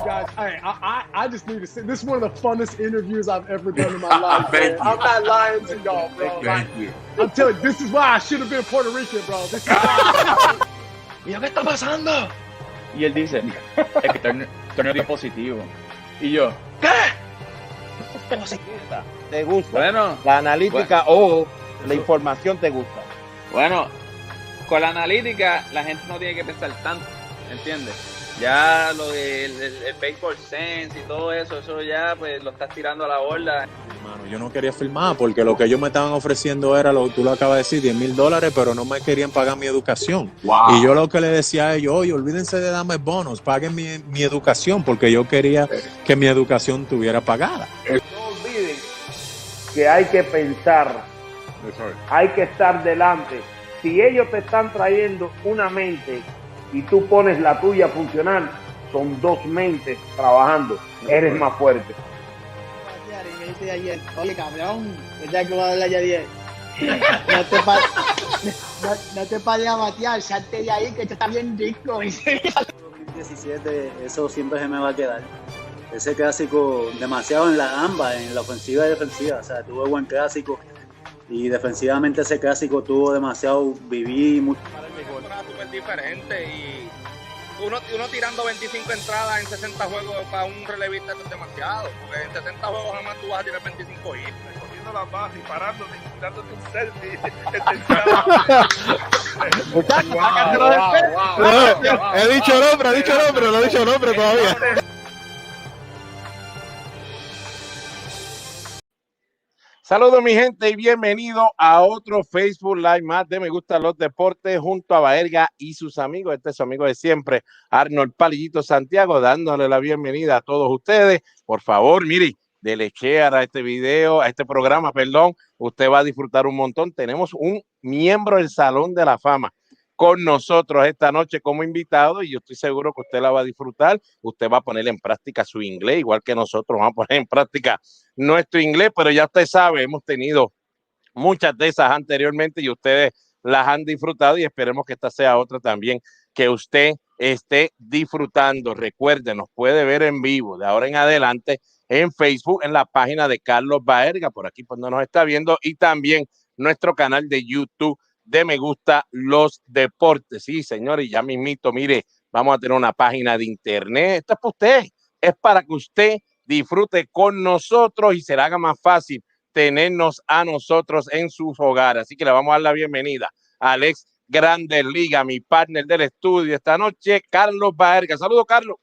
guys. I just need to say, this is one of the funnest interviews I've ever done in my life. Man. I'm not lying to y'all, bro. Thank you. I'm telling you, this is why I should have been Puerto Rican, bro. This is why. Mira, ¿qué está pasando? Y él dice, es que torneo dio positivo. Y yo, ¿qué? ¿Te gusta? Bueno, la analítica o la información te gusta. Bueno, con la analítica la gente no tiene que pensar tanto, ¿entiendes? Ya lo del baseball sense y todo eso, eso ya pues lo estás tirando a la borda. Hermano, yo no quería firmar porque lo que ellos me estaban ofreciendo era lo que tú lo acabas de decir, $10,000, pero no me querían pagar mi educación. Wow. Y yo lo que le decía a ellos, oye, olvídense de darme bonos, paguen mi educación, porque yo quería que mi educación estuviera pagada. No olviden que hay que pensar, hay que estar delante. Si ellos te están trayendo una mente y tú pones la tuya a funcionar, son dos mentes trabajando, eres más fuerte. Me dice ayer, oye cabrón, ¿verdad que voy a hablar ya ayer? No te pares a batear, salte de ahí que esto está bien rico. 2017, eso siempre se me va a quedar. Ese clásico, demasiado en la ambas, en la ofensiva y defensiva, o sea, tuve buen clásico. Y defensivamente ese clásico tuvo demasiado, viví mucho. Una súper diferente y uno tirando 25 entradas en 60 juegos para un relevista es demasiado, porque en 60 juegos jamás tú vas a tirar 25 hits. Cogiendo la base y parándote y dándote un selfie. He dicho nombre, no he dicho nombre todavía. Saludos mi gente y bienvenido a otro Facebook Live más de Me Gustan Los Deportes junto a Baerga y sus amigos. Este es su amigo de siempre, Arnold Palillito Santiago, dándole la bienvenida a todos ustedes. Por favor, mire, dele share a este video, a este programa, perdón. Usted va a disfrutar un montón. Tenemos un miembro del Salón de la Fama con nosotros esta noche como invitado y yo estoy seguro que usted la va a disfrutar. Usted va a poner en práctica su inglés, igual que nosotros vamos a poner en práctica nuestro inglés, pero ya usted sabe, hemos tenido muchas de esas anteriormente y ustedes las han disfrutado y esperemos que esta sea otra también que usted esté disfrutando. Recuerden, nos puede ver en vivo de ahora en adelante en Facebook, en la página de Carlos Baerga, por aquí cuando nos está viendo, y también nuestro canal de YouTube de Me Gusta Los Deportes. Sí, señores, ya mismito, mire, vamos a tener una página de internet. Esto es para usted, es para que usted disfrute con nosotros y se le haga más fácil tenernos a nosotros en sus hogares. Así que le vamos a dar la bienvenida al ex Grandes Ligas, mi partner del estudio esta noche, Carlos Baerga. Saludos, Carlos.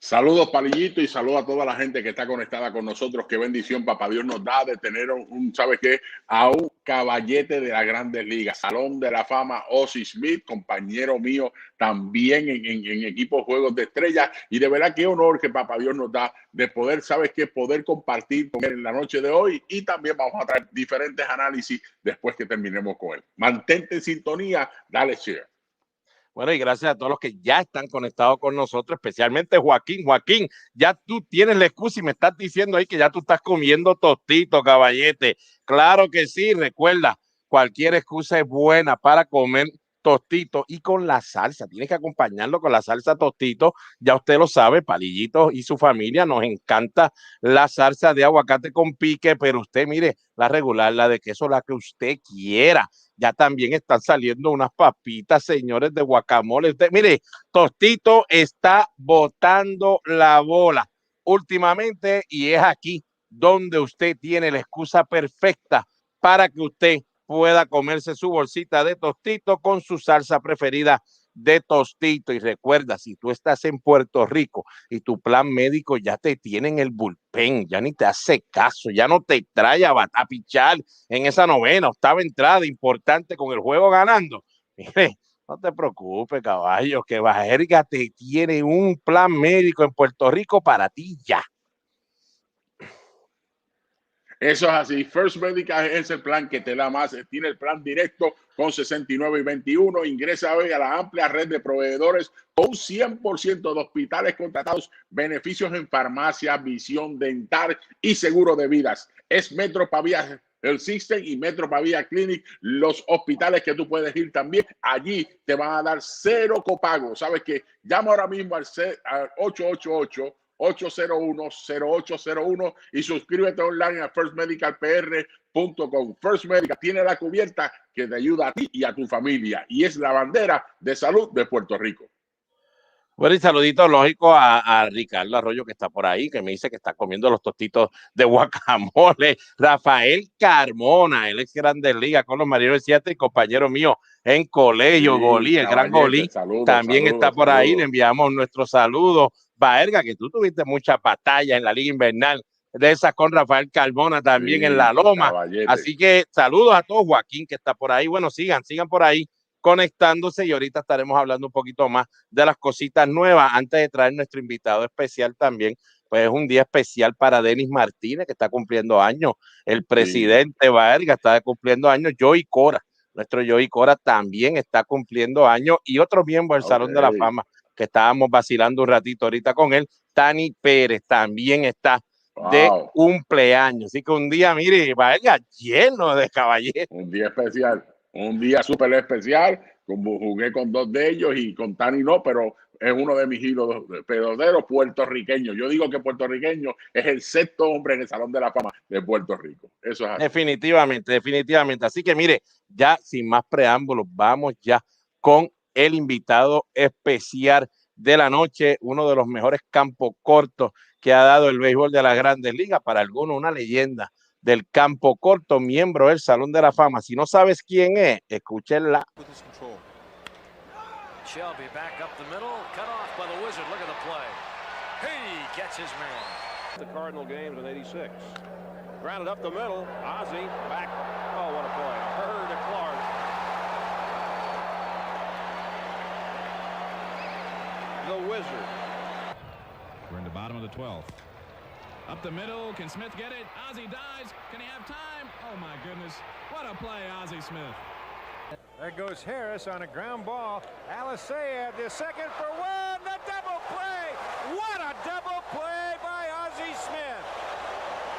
Saludos, Palillito, y saludos a toda la gente que está conectada con nosotros. Qué bendición, papá Dios nos da de tener ¿sabe qué? A un caballete de las Grandes Ligas, Salón de la Fama, Ozzie Smith, compañero mío también en equipos Juegos de Estrellas. Y de verdad, qué honor que papá Dios nos da de poder, ¿sabes qué? Poder compartir con él en la noche de hoy y también vamos a traer diferentes análisis después que terminemos con él. Mantente en sintonía, dale share. Bueno, y gracias a todos los que ya están conectados con nosotros, especialmente Joaquín. Joaquín, ya tú tienes la excusa y me estás diciendo ahí que ya tú estás comiendo tostito, caballete. Claro que sí, recuerda, cualquier excusa es buena para comer tostito y con la salsa. Tienes que acompañarlo con la salsa tostito. Ya usted lo sabe, Palillito y su familia nos encanta la salsa de aguacate con pique, pero usted mire, la regular, la de queso, la que usted quiera. Ya también están saliendo unas papitas, señores, de guacamole. Usted, mire, Tostito está botando la bola últimamente y es aquí donde usted tiene la excusa perfecta para que usted pueda comerse su bolsita de Tostito con su salsa preferida de Tostito. Y recuerda, si tú estás en Puerto Rico y tu plan médico ya te tiene en el bullpen, ya ni te hace caso, ya no te trae a pichar en esa novena, octava entrada importante con el juego ganando, mire, no te preocupes, caballo, que Baerga te tiene un plan médico en Puerto Rico para ti ya. Eso es así. First Medical es el plan que te da más. Tiene el plan directo con 69 y 21. Ingresa hoy a la amplia red de proveedores con un 100% de hospitales contratados, beneficios en farmacia, visión dental y seguro de vidas. Es Metro el System y Metro Pavía Clinic, los hospitales que tú puedes ir también. Allí te van a dar 0 copago. ¿Sabes qué? Llama ahora mismo al 888-801-0801 y suscríbete online a firstmedicalpr.com. First Medical tiene la cubierta que te ayuda a ti y a tu familia y es la bandera de salud de Puerto Rico. Bueno, y saludito lógico a Ricardo Arroyo, que está por ahí, que me dice que está comiendo los tostitos de guacamole. Rafael Carmona, él es Grandes Ligas con los Marineros de Seattle y compañero mío en colegio, sí, Golí, el gran Golí, también está por ahí. Le enviamos nuestro saludo. Baerga, que tú tuviste muchas batallas en la Liga Invernal, de esas con Rafael Carmona también, sí, en la Loma. Caballete. Así que saludos a todos. Joaquín, que está por ahí. Bueno, sigan por ahí conectándose y ahorita estaremos hablando un poquito más de las cositas nuevas antes de traer nuestro invitado especial también. Pues es un día especial para Denis Martínez, que está cumpliendo años, el presidente, sí, Baerga está cumpliendo años, Joey Cora, nuestro Joey Cora también está cumpliendo años y otro miembro del Salón de la Fama que estábamos vacilando un ratito ahorita con él, Tani Pérez, también está de cumpleaños, así que un día, mire, Baerga, lleno de caballeros. Un día especial. Un día súper especial, como jugué con 2 de ellos y con Tani no, pero es uno de mis hilos peloteros puertorriqueños. Yo digo que puertorriqueño es el 6º hombre en el Salón de la Fama de Puerto Rico. Eso es así. Definitivamente, definitivamente. Así que mire, ya sin más preámbulos, vamos ya con el invitado especial de la noche, uno de los mejores campos cortos que ha dado el béisbol de las Grandes Ligas, para algunos una leyenda del campo corto, miembro del Salón de la Fama. Si no sabes quién es, escúchenla. Shelby back up the middle, cut off by the Wizard. Look at the play. He gets his man. The Cardinal games in '86. Grounded up the middle. Ozzie back. Oh, what a play. A herd to Clark. The Wizard. We're in the bottom of the 12th. Up the middle, can Smith get it? Ozzie dives, can he have time? Oh my goodness, what a play, Ozzie Smith. There goes Harris on a ground ball. Alisea, the second for one, the double play! What a double play by Ozzie Smith!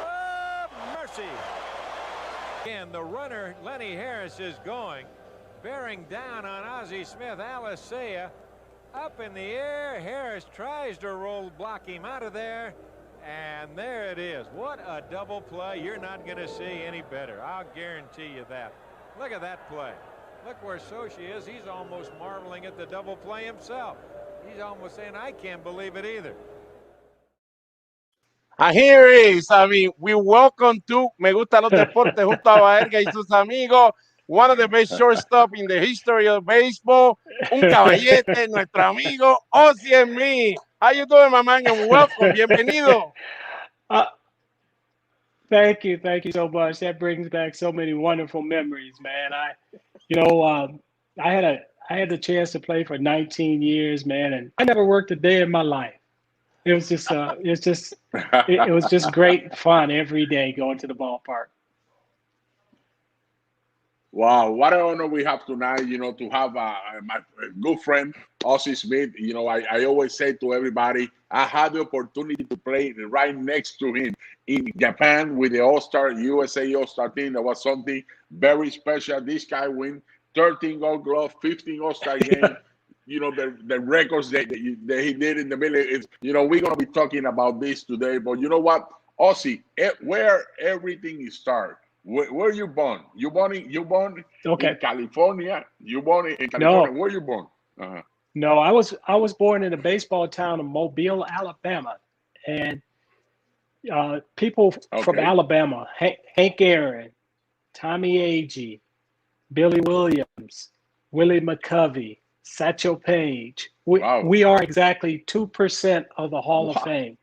Oh, mercy! Again, the runner, Lenny Harris, is going, bearing down on Ozzie Smith. Alisea up in the air. Harris tries to roll, block him out of there. And there it is. What a double play. You're not going to see any better. I'll guarantee you that. Look at that play. Look where Sochi is. He's almost marveling at the double play himself. He's almost saying, I can't believe it either. And here is, I mean, we welcome to Me Gustan Los Deportes junto a Baerga y sus amigos. One of the best shortstop in the history of baseball. Un caballete, nuestro amigo Ozzie and me. How you doing, my man? And welcome. Bienvenido. Thank you so much. That brings back so many wonderful memories, man. I had the chance to play for 19 years, man, and I never worked a day in my life. It was just, it was just great fun every day going to the ballpark. Wow, what an honor we have tonight, to have my good friend, Ozzie Smith. I always say to everybody, I had the opportunity to play right next to him in Japan with the All-Star, USA All-Star team. That was something very special. This guy win 13 Gold Glove, 15 All-Star games. The records that he did in the middle. We're going to be talking about this today. But you know what, Ozzie, where everything started. Where you born? You born in California? You born in California? No. Where you born? No, I was born in the baseball town of Mobile, Alabama, and people from Alabama, Hank Aaron, Tommy Agee, Billy Williams, Willie McCovey, Satchel Paige. We are exactly 2% of the Hall of Fame.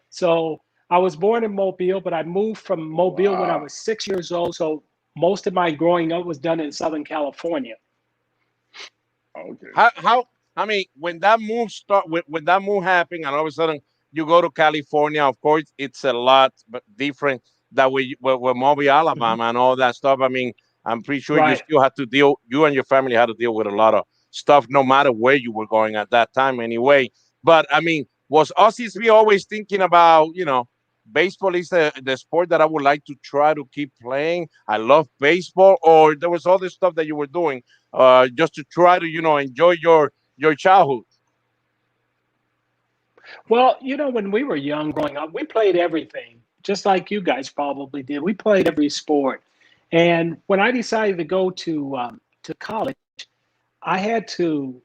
So I was born in Mobile, but I moved from Mobile when I was 6 years old. So most of my growing up was done in Southern California. Okay. How? I mean, when that move happened, and all of a sudden you go to California, of course, it's a lot different that we were Mobile, Alabama, and all that stuff. I mean, I'm pretty sure you still had to deal. You and your family had to deal with a lot of stuff, no matter where you were going at that time, anyway. But I mean, was Ozzie always thinking about, baseball is the sport that I would like to try to keep playing. I love baseball, or there was other stuff that you were doing just to try to, enjoy your childhood? Well, when we were young growing up, we played everything, just like you guys probably did. We played every sport. And when I decided to go to college, I had to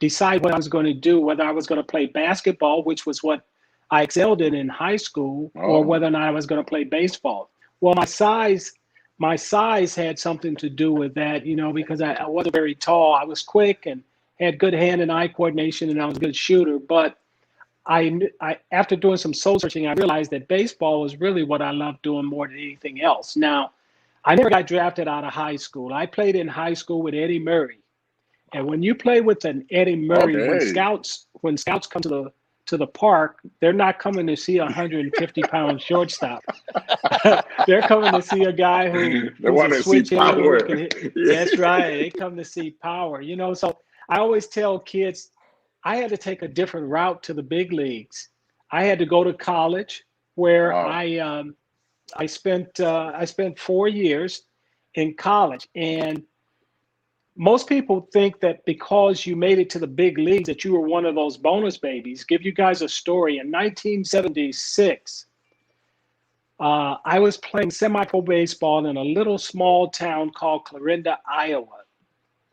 decide what I was going to do, whether I was going to play basketball, which was what I excelled in high school, or whether or not I was going to play baseball. Well, my size had something to do with that, because I wasn't very tall. I was quick and had good hand and eye coordination, and I was a good shooter. But I after doing some soul searching, I realized that baseball was really what I loved doing more than anything else. Now, I never got drafted out of high school. I played in high school with Eddie Murray. And when you play with an Eddie Murray, when scouts come to the park, they're not coming to see a 150-pound shortstop. They're coming to see a guy who's a switch hitter who can hit. That's right. They come to see power. So I always tell kids, I had to take a different route to the big leagues. I had to go to college, where I spent 4 years in college. And most people think that because you made it to the big leagues that you were one of those bonus babies. Give you guys a story. In 1976, I was playing semi-pro baseball in a little small town called Clarinda, Iowa.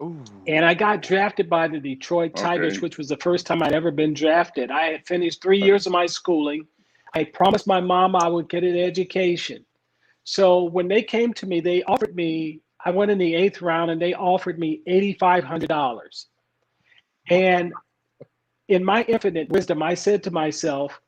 Ooh. And I got drafted by the Detroit Tigers, which was the first time I'd ever been drafted. I had finished 3 years of my schooling. I promised my mom I would get an education. So when they came to me, they offered me, I went in the 8th round, and they offered me $8,500. And in my infinite wisdom, I said to myself,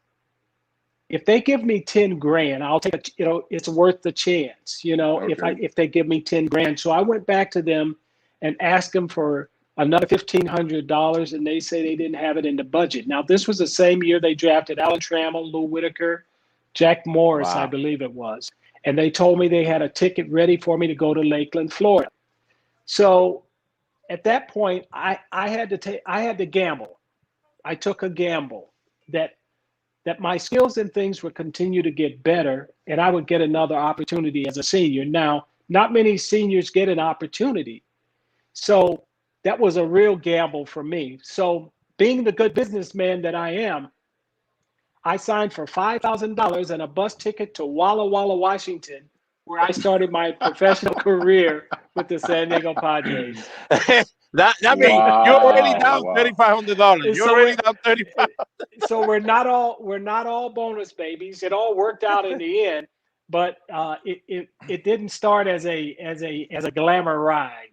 if they give me 10 grand, I'll take it. It's worth the chance, if they give me 10 grand. So I went back to them and asked them for another $1,500, and they say they didn't have it in the budget. Now, this was the same year they drafted Alan Trammell, Lou Whitaker, Jack Morris, I believe it was. And they told me they had a ticket ready for me to go to Lakeland, Florida. So at that point, I had to gamble. I took a gamble that my skills and things would continue to get better, and I would get another opportunity as a senior. Now, not many seniors get an opportunity. So that was a real gamble for me. So being the good businessman that I am, I signed for $5,000 and a bus ticket to Walla Walla, Washington, where I started my professional career with the San Diego Padres. That means you're already down $3,500. You're already down $3,500. So we're not all bonus babies. It all worked out in the end, but it didn't start as a glamour ride.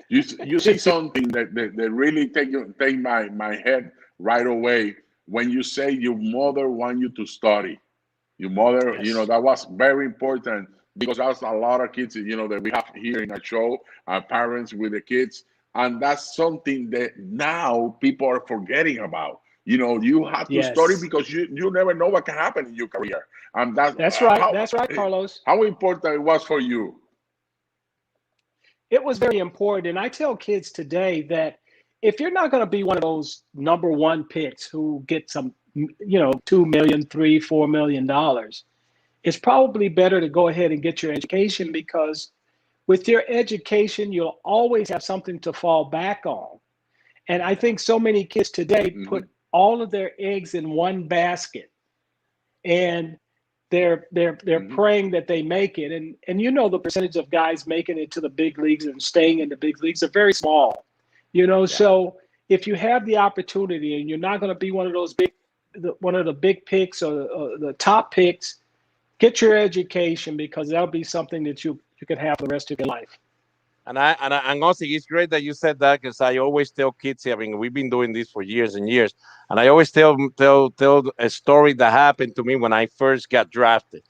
You see something that really take my head right away when you say your mother want you to study. Your mother, Yes. That was very important, because that's a lot of kids, that we have here in our show, our parents with the kids, and that's something that now people are forgetting about. You have to study, because you never know what can happen in your career, and that's right. That's right, Carlos. How important it was for you? It was very important. And I tell kids today that if you're not going to be one of those number one picks who get some, $2 million, $3, $4 million, it's probably better to go ahead and get your education, because with your education, you'll always have something to fall back on. And I think so many kids today put all of their eggs in one basket, and they're praying that they make it. And the percentage of guys making it to the big leagues and staying in the big leagues are very small. So if you have the opportunity and you're not going to be one of the big picks or the top picks, get your education, because that'll be something that you could have for the rest of your life. And Ozzie, it's great that you said that, because I always tell kids, we've been doing this for years and years, and I always tell a story that happened to me when I first got drafted,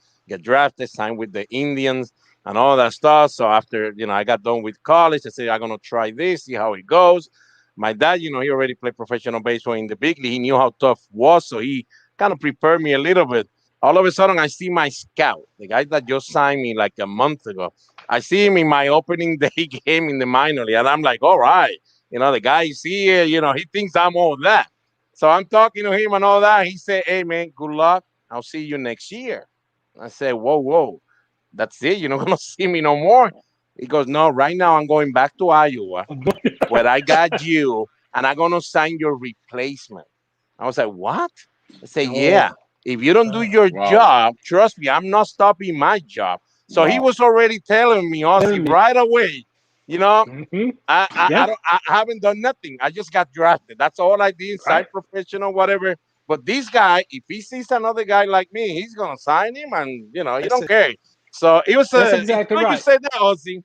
signed with the Indians and all that stuff. So after, I got done with college, I said, I'm going to try this, see how it goes. My dad, he already played professional baseball in the big league. He knew how tough it was, so he kind of prepared me a little bit. All of a sudden, I see my scout, the guy that just signed me like a month ago. I see him in my opening day game in the minor league, and I'm like, all right, the guy is here, he thinks I'm all that. So I'm talking to him and all that. He said, "Hey man, good luck. I'll see you next year." I said, "Whoa, that's it. You're not gonna see me no more." He goes, "No, right now I'm going back to Iowa, where I got you, and I'm gonna sign your replacement." I was like, "What?" I said, "Yeah. If you don't do your job, trust me, I'm not stopping my job." So he was already telling me, Ozzie, right away. You know, I haven't done nothing. I just got drafted. That's all I did, side professional, whatever. But this guy, if he sees another guy like me, he's gonna sign him, and you know, he don't care. So it was That's exactly right. You said that, Ozzie.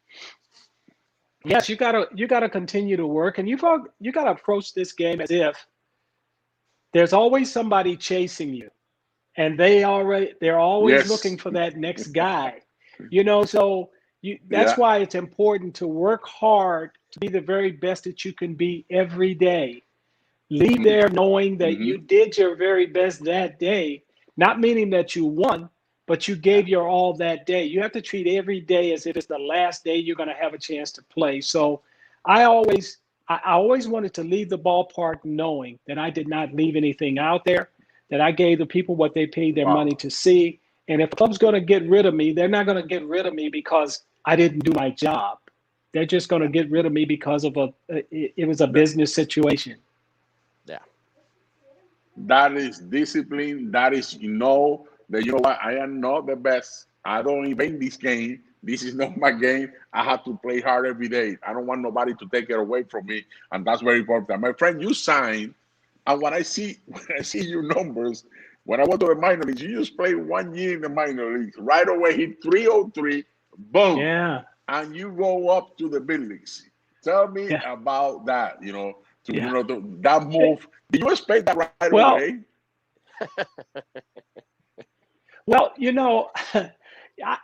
Yes, you gotta continue to work, and you gotta approach this game as if there's always somebody chasing you, and they're always looking for that next guy. You know, so that's why it's important to work hard to be the very best that you can be every day. Leave there knowing that you did your very best that day, not meaning that you won, but you gave your all that day. You have to treat every day as if it's the last day you're going to have a chance to play. So I always wanted to leave the ballpark knowing that I did not leave anything out there, that I gave the people what they paid their money to see. And if the club's going to get rid of me, they're not going to get rid of me because I didn't do my job. They're just going to get rid of me because of it was a business situation. Yeah. That is discipline. That is that you know what, I am not the best. I don't invent this game. This is not my game. I have to play hard every day. I don't want nobody to take it away from me, and that's very important. My friend, you signed, and when I see your numbers, when I went to the minor leagues, you just played 1 year in the minor leagues. Right away, hit 303, boom. Yeah. And you go up to the big leagues. Tell me about that. You know, that move. Did you expect that right away? Well, you know,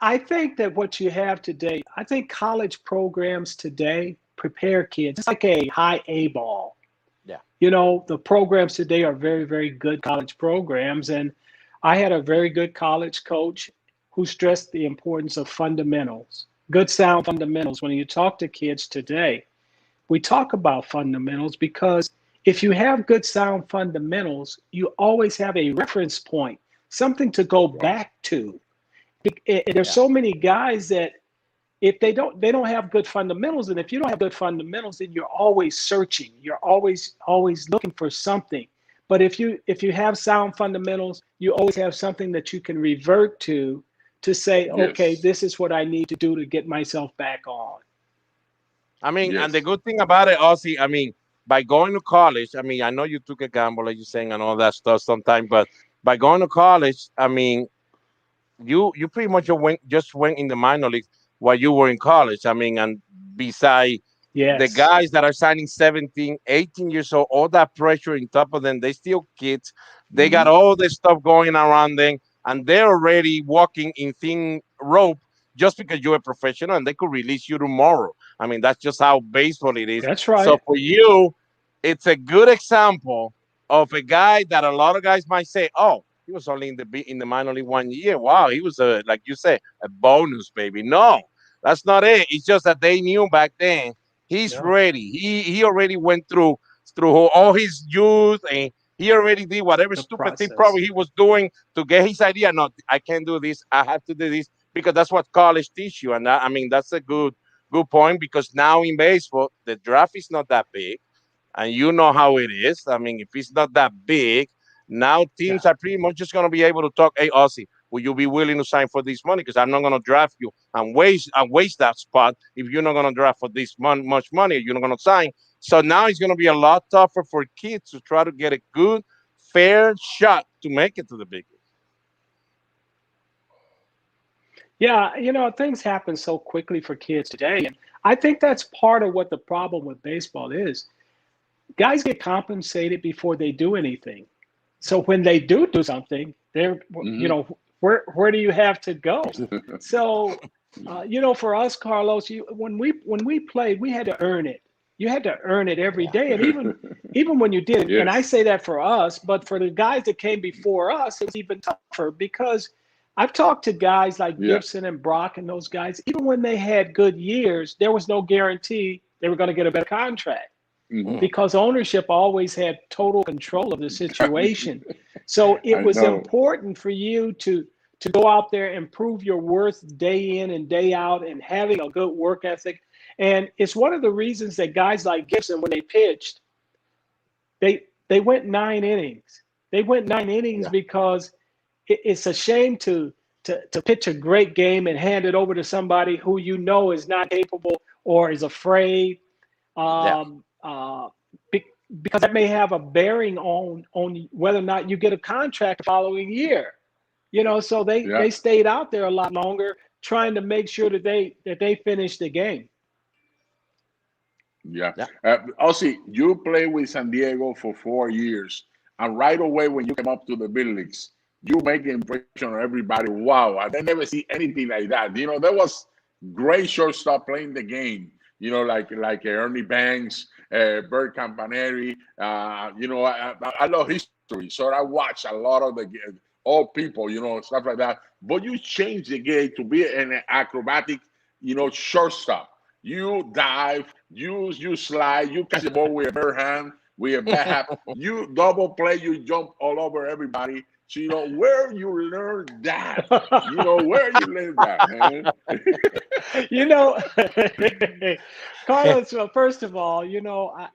I think that what you have today, I think college programs today prepare kids. It's like a high A ball. Yeah. You know, the programs today are very, very good college programs. And I had a very good college coach who stressed the importance of fundamentals, good sound fundamentals. When you talk to kids today, we talk about fundamentals because if you have good sound fundamentals, you always have a reference point, something to go back to. There's so many guys that if they don't have good fundamentals, and if you don't have good fundamentals, then you're always searching. You're always looking for something. But if you have sound fundamentals, you always have something that you can revert to say, okay, this is what I need to do to get myself back on. I mean, and the good thing about it, Ozzie, I mean, by going to college, I mean, I know you took a gamble, like you're saying, and all that stuff sometimes, but by going to college, I mean, you pretty much just went in the minor leagues while you were in college. I mean, and beside the guys that are signing 17, 18 years old, all that pressure on top of them, they still kids. They got all this stuff going around them, and they're already walking in thin rope just because you're a professional, and they could release you tomorrow. I mean, that's just how baseball it is. That's right. So for you, it's a good example of a guy that a lot of guys might say, "Oh, he was only in the minor league 1 year. Wow, he was like you said, a bonus, baby." No, that's not it. It's just that they knew back then he's ready. He already went through all his youth, and he already did whatever stupid thing probably he was doing to get his idea. No, I can't do this. I have to do this because that's what college teach you. And I mean, that's a good point, because now in baseball, the draft is not that big, and you know how it is. I mean, if it's not that big, now teams are pretty much just going to be able to talk, "Hey, Ozzie, will you be willing to sign for this money? Because I'm not going to draft you and waste that spot if you're not going to draft for this much money. You're not going to sign." So now it's going to be a lot tougher for kids to try to get a good, fair shot to make it to the big league. Yeah, you know, things happen so quickly for kids today. And I think that's part of what the problem with baseball is. Guys get compensated before they do anything. So when they do something, they're, you know, where do you have to go? So, you know, for us, Carlos, when we played, we had to earn it. You had to earn it every day. And even when you did, and I say that for us, but for the guys that came before us, it's even tougher, because I've talked to guys like Gibson and Brock and those guys. Even when they had good years, there was no guarantee they were going to get a better contract. because ownership always had total control of the situation. So it was important for you to go out there and prove your worth day in and day out and having a good work ethic. And it's one of the reasons that guys like Gibson, when they pitched, they went 9 innings. They went 9 innings because it's a shame to pitch a great game and hand it over to somebody who you know is not capable or is afraid, because that may have a bearing on whether or not you get a contract the following year. So they stayed out there a lot longer, trying to make sure that they finished the game. Ozzie, you played with San Diego for 4 years, and right away when you came up to the big leagues, you make an impression on everybody. Wow, I never see anything like that. There was great shortstop playing the game. Like Ernie Banks, Bert Campaneri. I love history, so I watch a lot of the old people, stuff like that. But you change the game to be an acrobatic, shortstop. You dive, you slide, you catch the ball with a bare hand, with a bat hat. You double play, you jump all over everybody. So, where you learn that? Where you learn that, man? Carlos, first of all,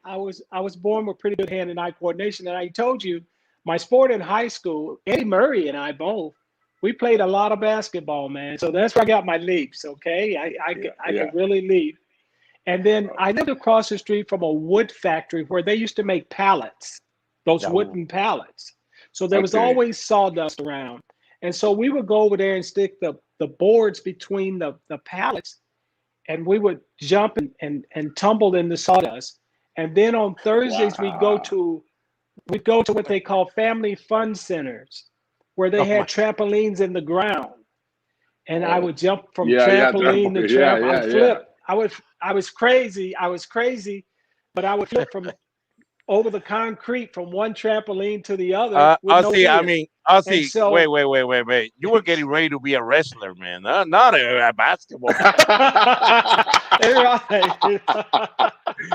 I was born with pretty good hand-and-eye coordination. And I told you, my sport in high school, Eddie Murray and I both, we played a lot of basketball, man. So that's where I got my leaps, okay? I can really leap. And then I lived across the street from a wood factory where they used to make pallets, those wooden pallets. So there was always sawdust around. And so we would go over there and stick the boards between the pallets, and we would jump and tumble in the sawdust. And then on Thursdays, we'd go to what they call family fun centers, where they had trampolines in the ground. And I would jump from trampoline to trampoline. I'd flip. I was crazy, but I would flip from over the concrete from one trampoline to the other. Ozzie, wait. You were getting ready to be a wrestler, man. Not a basketball.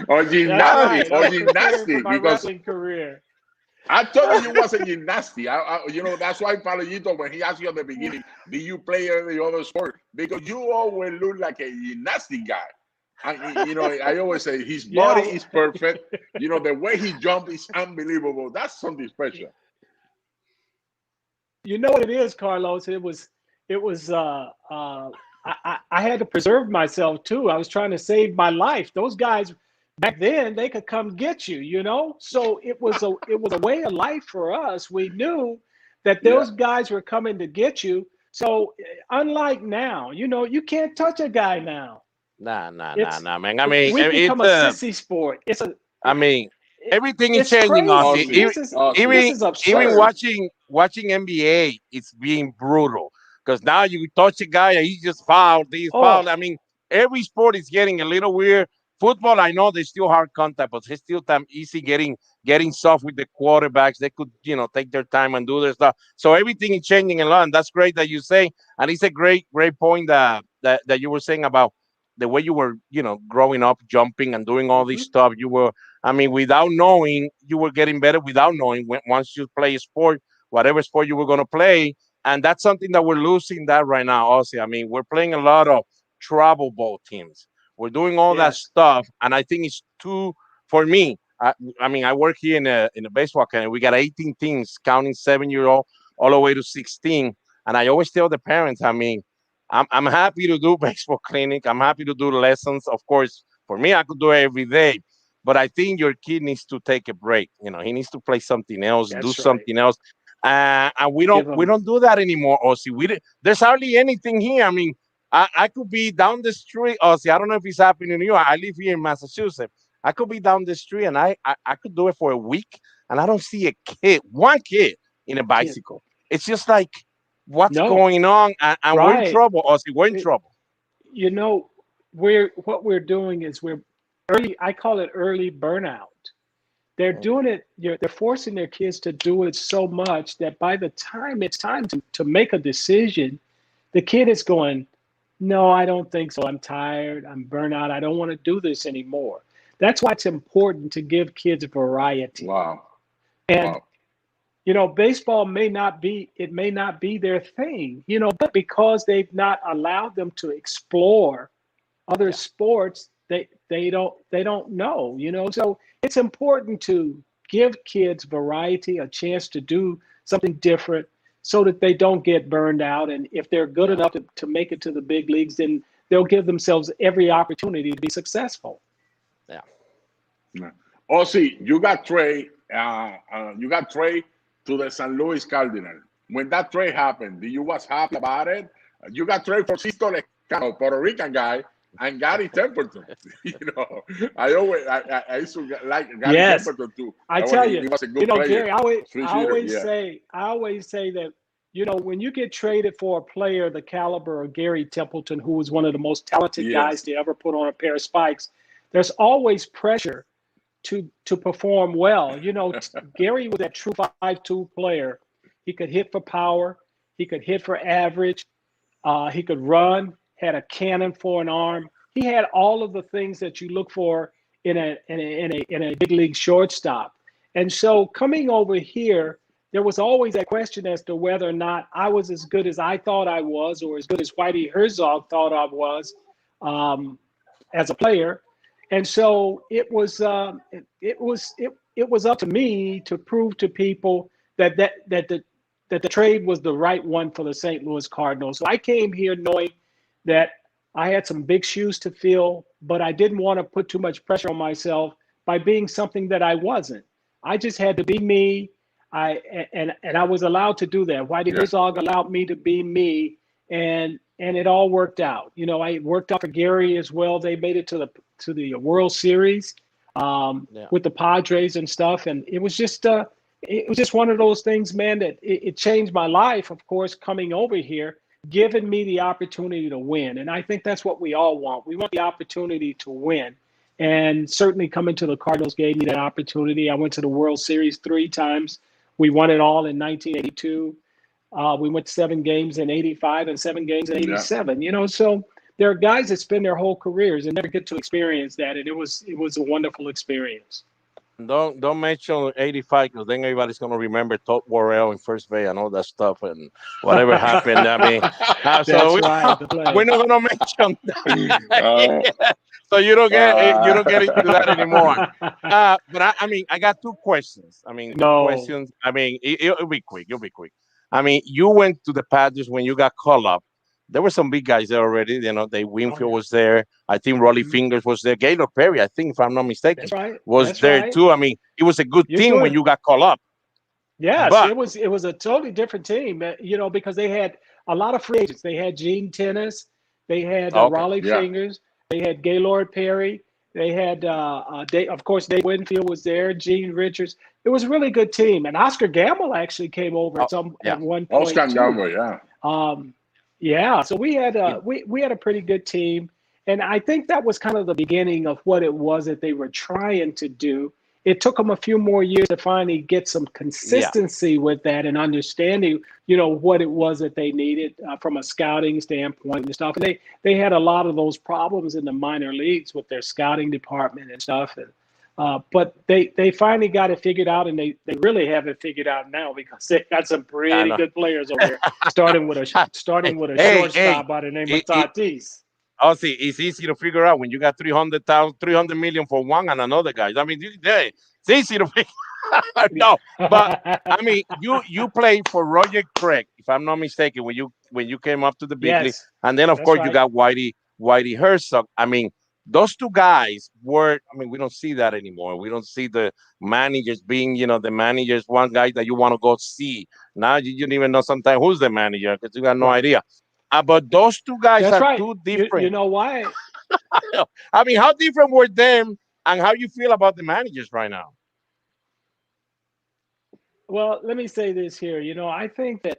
Or gymnastic. My wrestling career. I told you was a gymnastic. That's why Palillito, when he asked you at the beginning, did you play any other sport? Because you always look like a gymnastic guy. I always say his body is perfect. The way he jumps is unbelievable. That's something special. You know what it is, Carlos? It was. I had to preserve myself too. I was trying to save my life. Those guys back then, they could come get you. So it was a way of life for us. We knew that those guys were coming to get you. So unlike now, you can't touch a guy now. Nah, man. I mean, we become a sissy sport. Everything is changing, Ozzie. Even watching NBA, it's being brutal because now you touch a guy and he just fouled. He's fouled. I mean, every sport is getting a little weird. Football, I know there's still hard contact, but it's still easy getting soft with the quarterbacks. They could, take their time and do their stuff. So everything is changing a lot, and that's great that you say. And it's a great point that you were saying about the way you were, growing up, jumping and doing all this stuff. You were, without knowing, you were getting better without knowing once you play a sport, whatever sport you were going to play. And that's something that we're losing that right now, Ozzie. We're playing a lot of travel ball teams. We're doing all that stuff. And I think it's for me, I work here in a baseball academy. We got 18 teams, counting 7-year-old all the way to 16. And I always tell the parents, I'm happy to do baseball clinic. I'm happy to do lessons. Of course, for me, I could do it every day. But I think your kid needs to take a break. He needs to play something else, something else. And we don't do that anymore, Ozzie. There's hardly anything here. I could be down the street, Ozzie. I don't know if it's happening in New York. I live here in Massachusetts. I could be down the street and I could do it for a week, and I don't see one kid in a bicycle. It's just like, what's going on? And we're in trouble, Ozzie. We're in trouble. What we're doing is we're early. I call it early burnout. They're doing it. They're forcing their kids to do it so much that by the time it's time to make a decision, the kid is going, no, I don't think so. I'm tired. I'm burnt out. I don't want to do this anymore. That's why it's important to give kids variety. Wow. And Wow. you know, baseball may not be their thing, you know, but because they've not allowed them to explore other sports, they don't know, you know. So it's important to give kids variety, a chance to do something different so that they don't get burned out. And if they're good enough to make it to the big leagues, then they'll give themselves every opportunity to be successful. Yeah. Ozzie, you got trade to the St. Louis Cardinals. When that trade happened, you was happy about it? You got trade for Sisto Lescano, Puerto Rican guy, and Gary Templeton. You know, I used to like Gary Templeton too. I tell you, he was a good you know, player. Gary, I always say that, you know, when you get traded for a player the caliber of Gary Templeton, who was one of the most talented guys to ever put on a pair of spikes, there's always pressure to perform well. You know, Gary was that true 5-2 player. He could hit for power. He could hit for average. He could run, had a cannon for an arm. He had all of the things that you look for in a big league shortstop. And so coming over here, there was always that question as to whether or not I was as good as I thought I was, or as good as Whitey Herzog thought I was as a player. And so it was up to me to prove to people that the trade was the right one for the St. Louis Cardinals. So I came here knowing that I had some big shoes to fill, but I didn't want to put too much pressure on myself by being something that I wasn't. I just had to be me. And I was allowed to do that. Whitey Herzog allowed me to be me, and it all worked out. You know, I worked out for Gary as well. They made it to the World Series with the Padres and stuff, and it was just one of those things, man, that it changed my life. Of course, coming over here, giving me the opportunity to win, and I think that's what we all want. We want the opportunity to win. And certainly coming to the Cardinals gave me that opportunity. I went to the World Series 3 times. We won it all in 1982. We went 7 games in 85 and 7 games in 87. You know, so there are guys that spend their whole careers and never get to experience that, and it was a wonderful experience. Don't mention 85, because then everybody's gonna remember Todd Worrell in first base and all that stuff and whatever happened. I mean, so we're not gonna mention that. So you don't get into that anymore. But I mean, I got 2 questions. I mean, questions. I mean, it'll be quick. You'll be quick. I mean, you went to the Padres when you got called up. There were some big guys there already. You know, Dave Winfield was there. I think Rollie Fingers was there. Gaylord Perry, I think, if I'm not mistaken, was there too. I mean, it was a good team when you got called up. Yes, it was a totally different team. You know, because they had a lot of free agents. They had Gene Tennis. They had Rollie Fingers. They had Gaylord Perry. They had, of course, Dave Winfield was there. Gene Richards. It was a really good team. And Oscar Gamble actually came over at one point. Oscar Gamble, yeah, so we had a pretty good team, and I think that was kind of the beginning of what it was that they were trying to do. It took them a few more years to finally get some consistency with that and understanding, you know, what it was that they needed from a scouting standpoint and stuff. And they had a lot of those problems in the minor leagues with their scouting department and stuff. And but they finally got it figured out, and they really have it figured out now, because they got some pretty good players over there, starting with a shortstop by the name of Tatis. Ozzie, it's easy to figure out when you got $300 million for one and another guy. I mean, it's easy to figure out. No, but I mean, you played for Roger Craig, if I'm not mistaken, when you came up to the big league, and then of course you got Whitey Herzog. I mean, those 2 guys were. I mean, we don't see that anymore. We don't see the managers being, you know, the managers. One guy that you want to go see. Now you don't even know sometimes who's the manager, because you got no idea. But those 2 guys are 2 different. You know why? I mean, how different were them, and how you feel about the managers right now? Well, let me say this here. You know, I think that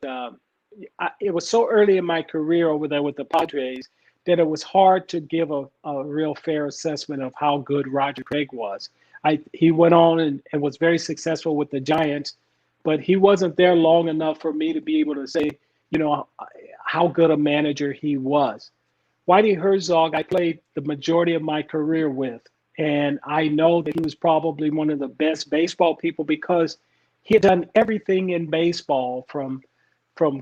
it was so early in my career over there with the Padres that it was hard to give a real fair assessment of how good Roger Craig was. He went on and was very successful with the Giants, but he wasn't there long enough for me to be able to say, you know, how good a manager he was. Whitey Herzog, I played the majority of my career with, And I know that he was probably one of the best baseball people because he had done everything in baseball from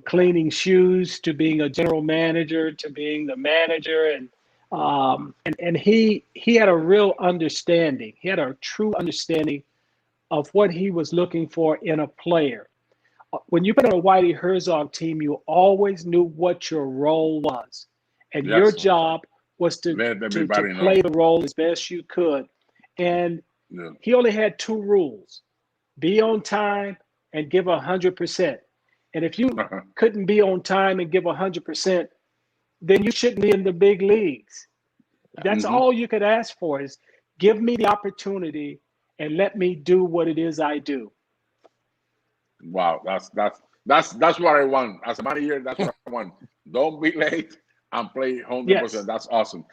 cleaning shoes to being a general manager to being the manager. And he had a real understanding. He had a true understanding of what he was looking for in a player. When you put on a Whitey Herzog team, you always knew what your role was. And your job was to play the role as best you could. And he only had 2 rules: be on time and give 100%. And if you couldn't be on time and give 100%, then you shouldn't be in the big leagues. That's all you could ask for, is give me the opportunity and let me do what it is I do. Wow, that's what I want as a manager. That's what I want. Don't be late and play 100%. Yes. That's awesome.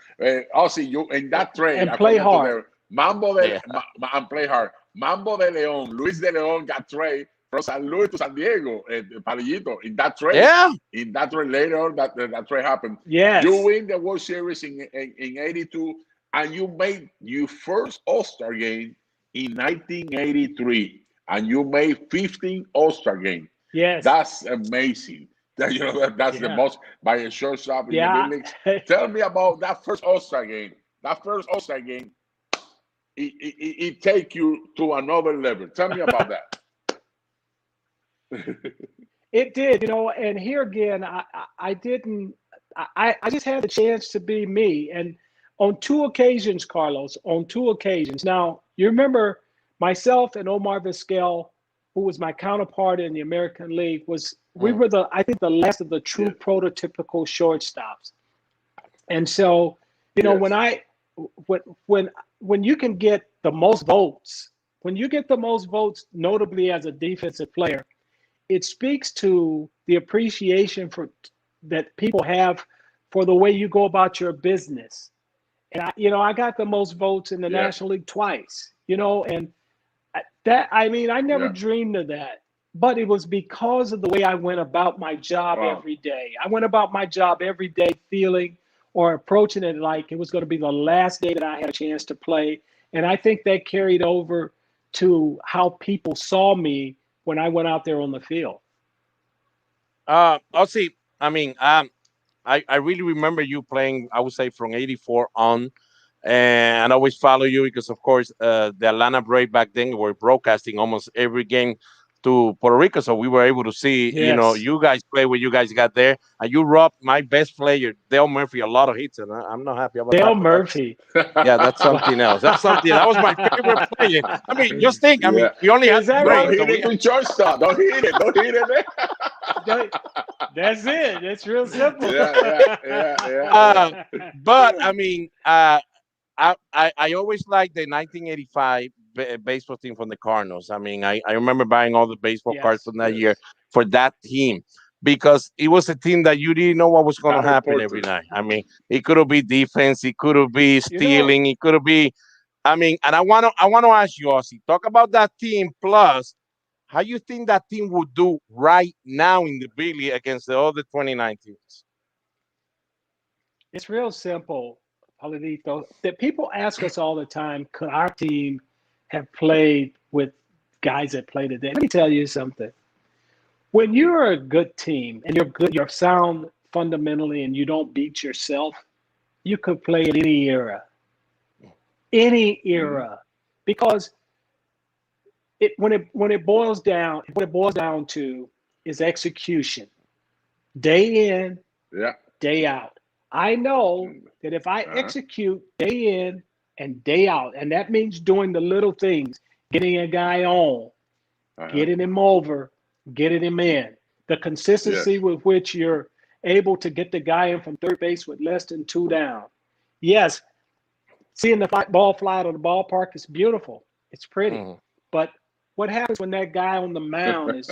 Ozzie, you in that trade and play hard. And play hard. Mambo de Leon, Luis de Leon got traded from San Luis to San Diego, Palillito, in that trade. Yeah. In that trade later on, that trade happened. Yes. You win the World Series in 82, and you made your first All-Star game in 1983, and you made 15 All-Star games. Yes. That's amazing. That's the most by a shortstop in the big leagues. Tell me about that first All-Star game. That first All-Star game, it take you to another level. Tell me about that. It did, and here again, I just had the chance to be me. And on 2 occasions, Carlos, on 2 occasions. Now, you remember myself and Omar Vizquel, who was my counterpart in the American League, we were I think the last of the true prototypical shortstops. And so, when you can get the most votes, notably as a defensive player, it speaks to the appreciation that people have for the way you go about your business. And I got the most votes in the National League twice, and I never dreamed of that, but it was because of the way I went about my job every day. I went about my job every day feeling or approaching it like it was going to be the last day that I had a chance to play. And I think that carried over to how people saw me when I went out there on the field. Ozzie, I really remember you playing, I would say, from 84 on. And I always follow you because, of course, the Atlanta Braves back then were broadcasting almost every game to Puerto Rico. So we were able to see, you guys play what you guys got there. And you robbed my best player, Dale Murphy, a lot of hits. And I'm not happy about Dale that. Murphy. Yeah, that's something else. That was my favorite player. Just think, we only had Don't hit it to shortstop. Don't hit it. That's it. It's real simple. But, I always liked the 1985 baseball team from the Cardinals. I remember buying all the baseball cards from that year for that team because it was a team that you didn't know what was going to happen every night. It could be defense, it could be stealing, it could be. And I want to ask you, Ozzie, talk about that team plus how you think that team would do right now in the big league against the other 29 teams. It's real simple, Palillito. That people ask us all the time, could our team have played with guys that play today? Let me tell you something. When you're a good team and you're sound fundamentally and you don't beat yourself, you could play in any era. Because when it boils down to is execution. Day in, day out. I know that if I execute day in and day out, and that means doing the little things, getting a guy on, getting him over, getting him in, the consistency with which you're able to get the guy in from third base with less than 2 down. Yes, seeing the ball fly out of the ballpark is beautiful. It's pretty. But what happens when that guy on the mound is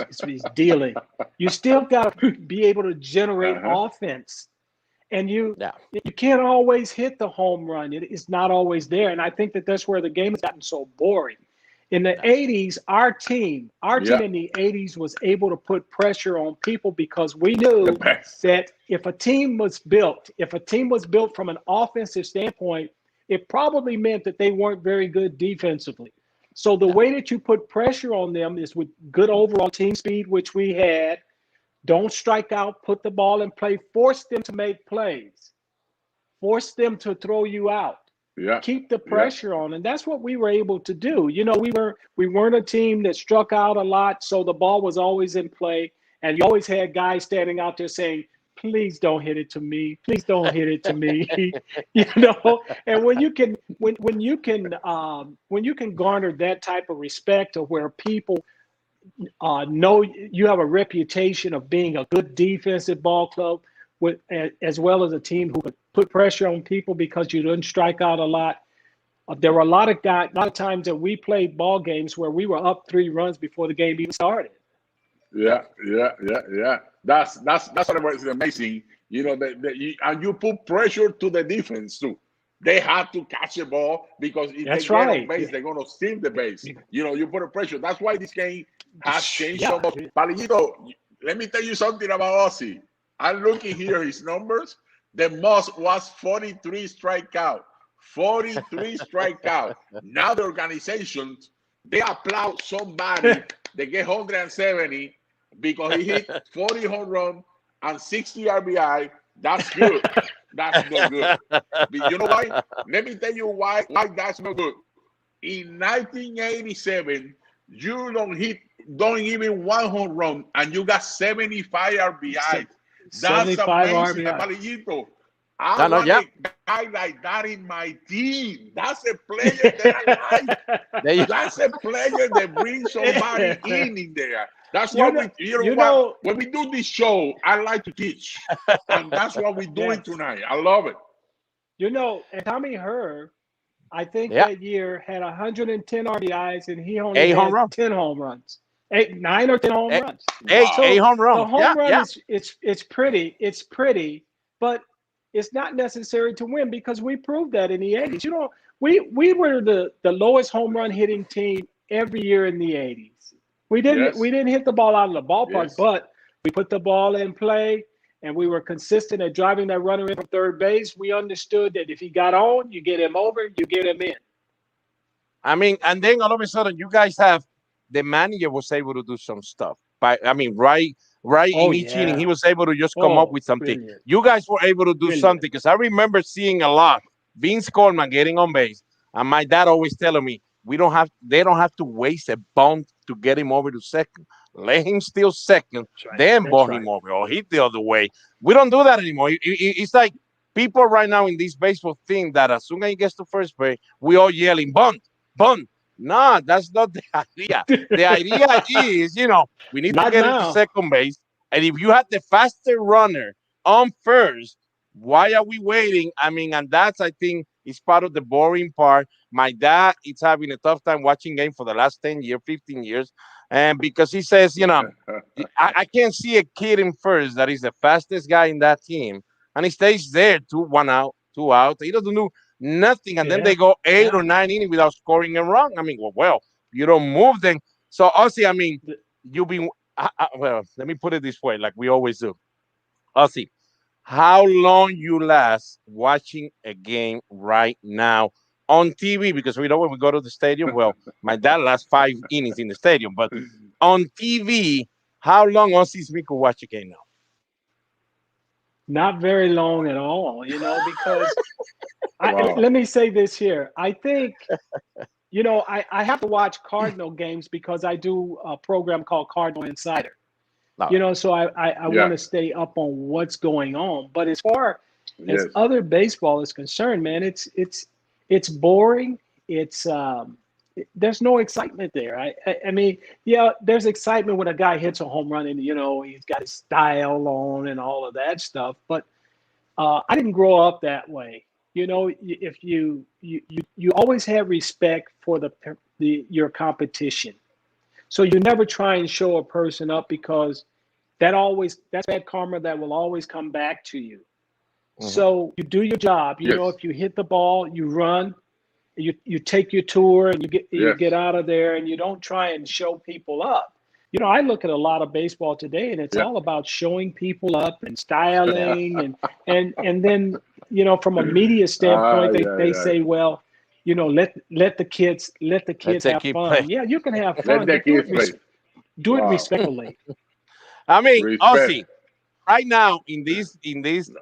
dealing? You still got to be able to generate offense. And you can't always hit the home run. It's not always there. And I think that's where the game has gotten so boring. In the 80s, our team in the 80s was able to put pressure on people because we knew that if a team was built from an offensive standpoint, it probably meant that they weren't very good defensively. So the way that you put pressure on them is with good overall team speed, which we had. Don't strike out, put the ball in play, force them to make plays, force them to throw you out. Yeah. Keep the pressure on, and that's what we were able to do. You know, we weren't a team that struck out a lot, so the ball was always in play, and you always had guys standing out there saying, "Please don't hit it to me. Please don't hit it to me." You know, and when you can garner that type of respect, or where people know you have a reputation of being a good defensive ball club, with as well as a team who could put pressure on people because you didn't strike out a lot. There were a lot of times that we played ball games where we were up 3 runs before the game even started. Yeah. That's what is amazing. You know, and you put pressure to the defense too. They have to catch the ball because if they get on base, they're going to steal the base. You know, you put a pressure. That's why this game has changed so much. Palillito, let me tell you something about Ozzie. I'm looking here, his numbers. The most was 43 strikeout. 43 strikeout. Now the organizations, they applaud somebody. They get 170 because he hit 40 home run and 60 RBI. That's good. That's not good. But you know why? Let me tell you why that's not good. In 1987, you don't even 1 home run, and you got 75 RBI. That's amazing, Palillito. I want a guy like that in my team. That's a player that I like. That's a player that brings somebody in there. That's why when we do this show, I like to teach. And that's what we're doing tonight. I love it. You know, and Tommy Herr, I think that year had 110 RBIs, and he only had 10 home runs. 9 or 10 home runs. 8 home runs. The home run it's pretty, but it's not necessary to win because we proved that in the 80s. You know, we were the lowest home run hitting team every year in the 80s. We didn't hit the ball out of the ballpark, but we put the ball in play, and we were consistent at driving that runner in from third base. We understood that if he got on, you get him over, you get him in. I mean, and then all of a sudden, you guys have the manager was able to do some stuff. Right in each inning, he was able to just come up with something. Brilliant. You guys were able to do something because I remember seeing a lot. Vince Coleman getting on base, and my dad always telling me, they don't have to waste a bunt to get him over to second. Let him steal second, then bunt him over or hit the other way. We don't do that anymore. It's like people right now in this baseball think that as soon as he gets to first base, we all yelling bunt. No, that's not the idea. The idea is, you know, we need to get into second base. And if you have the faster runner on first, why are we waiting? I mean, and that's, I think, is part of the boring part. My dad is having a tough time watching games for the last 10 years, 15 years. And because he says, you know, I can't see a kid in first that is the fastest guy in that team. And he stays there, 1 out, 2 out. He doesn't do nothing. And then they go 8 or 9 innings without scoring a run. I mean, well, you don't move them. So, Ozzie, I mean, you've been, well, let me put it this way, like we always do. Ozzie, how long you last watching a game right now on TV? Because we know when we go to the stadium, well, my dad lasts 5 innings in the stadium, but on TV, how long Ozzie Smith could watch a game now? Not very long at all, you know, because let me say this here. I think, you know, I have to watch Cardinal games because I do a program called Cardinal Insider. You know, so I want to stay up on what's going on. But as far as other baseball is concerned, man, it's boring. It's there's no excitement there. I mean, yeah, there's excitement when a guy hits a home run and, you know, he's got his style on and all of that stuff. But I didn't grow up that way. You know, if you always have respect for your competition. So you never try and show a person up because that's bad karma that will always come back to you. Mm-hmm. So you do your job. You know, if you hit the ball, you run, you take your tour, and you get out of there, and you don't try and show people up. You know, I look at a lot of baseball today, and it's all about showing people up and styling, and then you know, from a media standpoint, they say, well, you know, let the kids have fun. Play. Yeah, you can have fun. Let the kids play. Do it respectfully. I mean, Ozzie, right now in this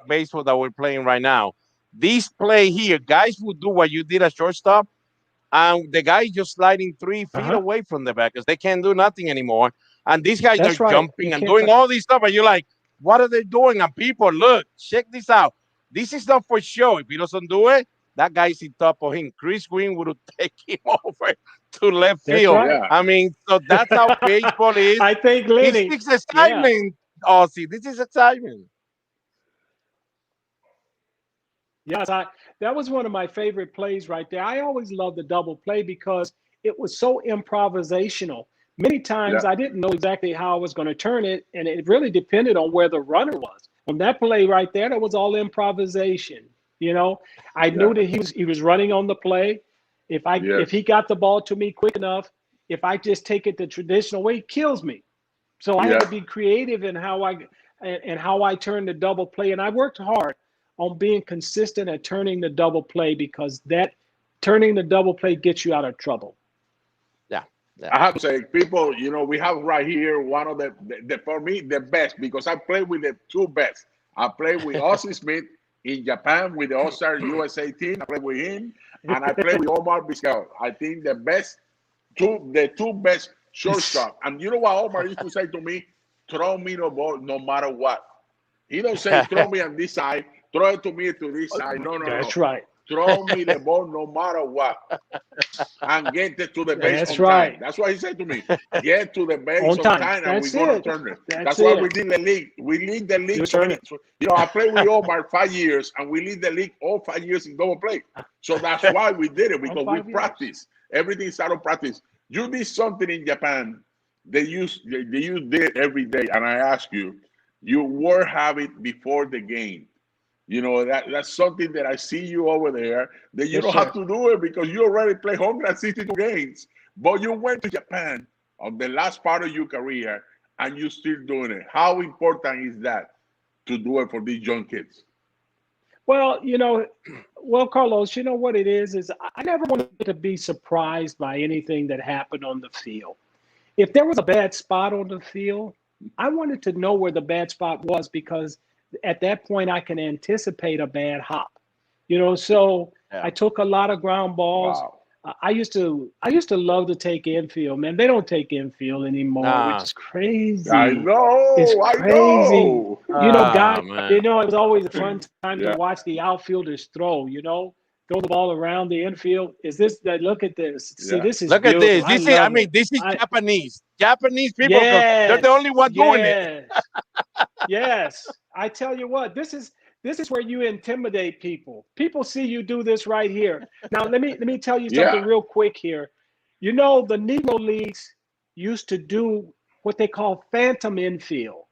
baseball that we're playing right now, this play here, guys will do what you did at shortstop, and the guy just sliding 3 feet away from the backers. They can't do nothing anymore. And these guys are jumping and doing all this stuff, and you're like, what are they doing? And people, look, check this out. This is not for show. If he doesn't do it, that guy's in top of him. Chris Green would take him over to left field. Right. I mean, so that's how baseball is. I think, Lenny. This is excitement, Ozzie. This is excitement. Yes, that was one of my favorite plays right there. I always loved the double play because it was so improvisational. Many times I didn't know exactly how I was going to turn it, and it really depended on where the runner was. On that play right there, that was all improvisation. You know, I knew that he was running on the play. If he got the ball to me quick enough, if I just take it the traditional way, it kills me. So I had to be creative in how I turn the double play, and I worked hard on being consistent at turning the double play because that turning the double play gets you out of trouble. I have to say, people, you know, we have right here one of the for me, the best, because I play with the two best. I play with Ozzie Smith in Japan with the All-Star USA team. I play with him, and I play with Omar Vizquel. I think the two best shortstop. And you know what Omar used to say to me? Throw me the ball no matter what. He don't say throw me on this side, throw it to me to this side. No. That's right. Throw me the ball no matter what, and get it to the base That's on right. time. That's what he said to me. Get to the base on time, and That's we're going it. to turn it. That's why it. we lead the league. We lead the league. You know, I played with Omar 5 years, and we lead the league all 5 years in double play. So that's why we did it, because we practice. Everything's out of practice. You did something in Japan. They did it every day, and I ask you, you were habit before the game. You know, that's something that I see you over there that you don't have to do it because you already play 162 games. But you went to Japan on the last part of your career and you're still doing it. How important is that to do it for these young kids? Well, Carlos, you know what it is I never wanted to be surprised by anything that happened on the field. If there was a bad spot on the field, I wanted to know where the bad spot was because at that point I can anticipate a bad hop. So I took a lot of ground balls. Wow. I used to love to take infield, man. They don't take infield anymore, which is crazy. I know. It's crazy. Know. Guys, man. it was always a fun time to watch the outfielders throw, throw the ball around the infield. Look at this. See, this is look at this. beautiful. This is Japanese. Japanese people, they're the only one doing it. Yes. I tell you what, this is where you intimidate people. People see you do this right here. Now, let me tell you something real quick here. The Negro Leagues used to do what they call phantom infield,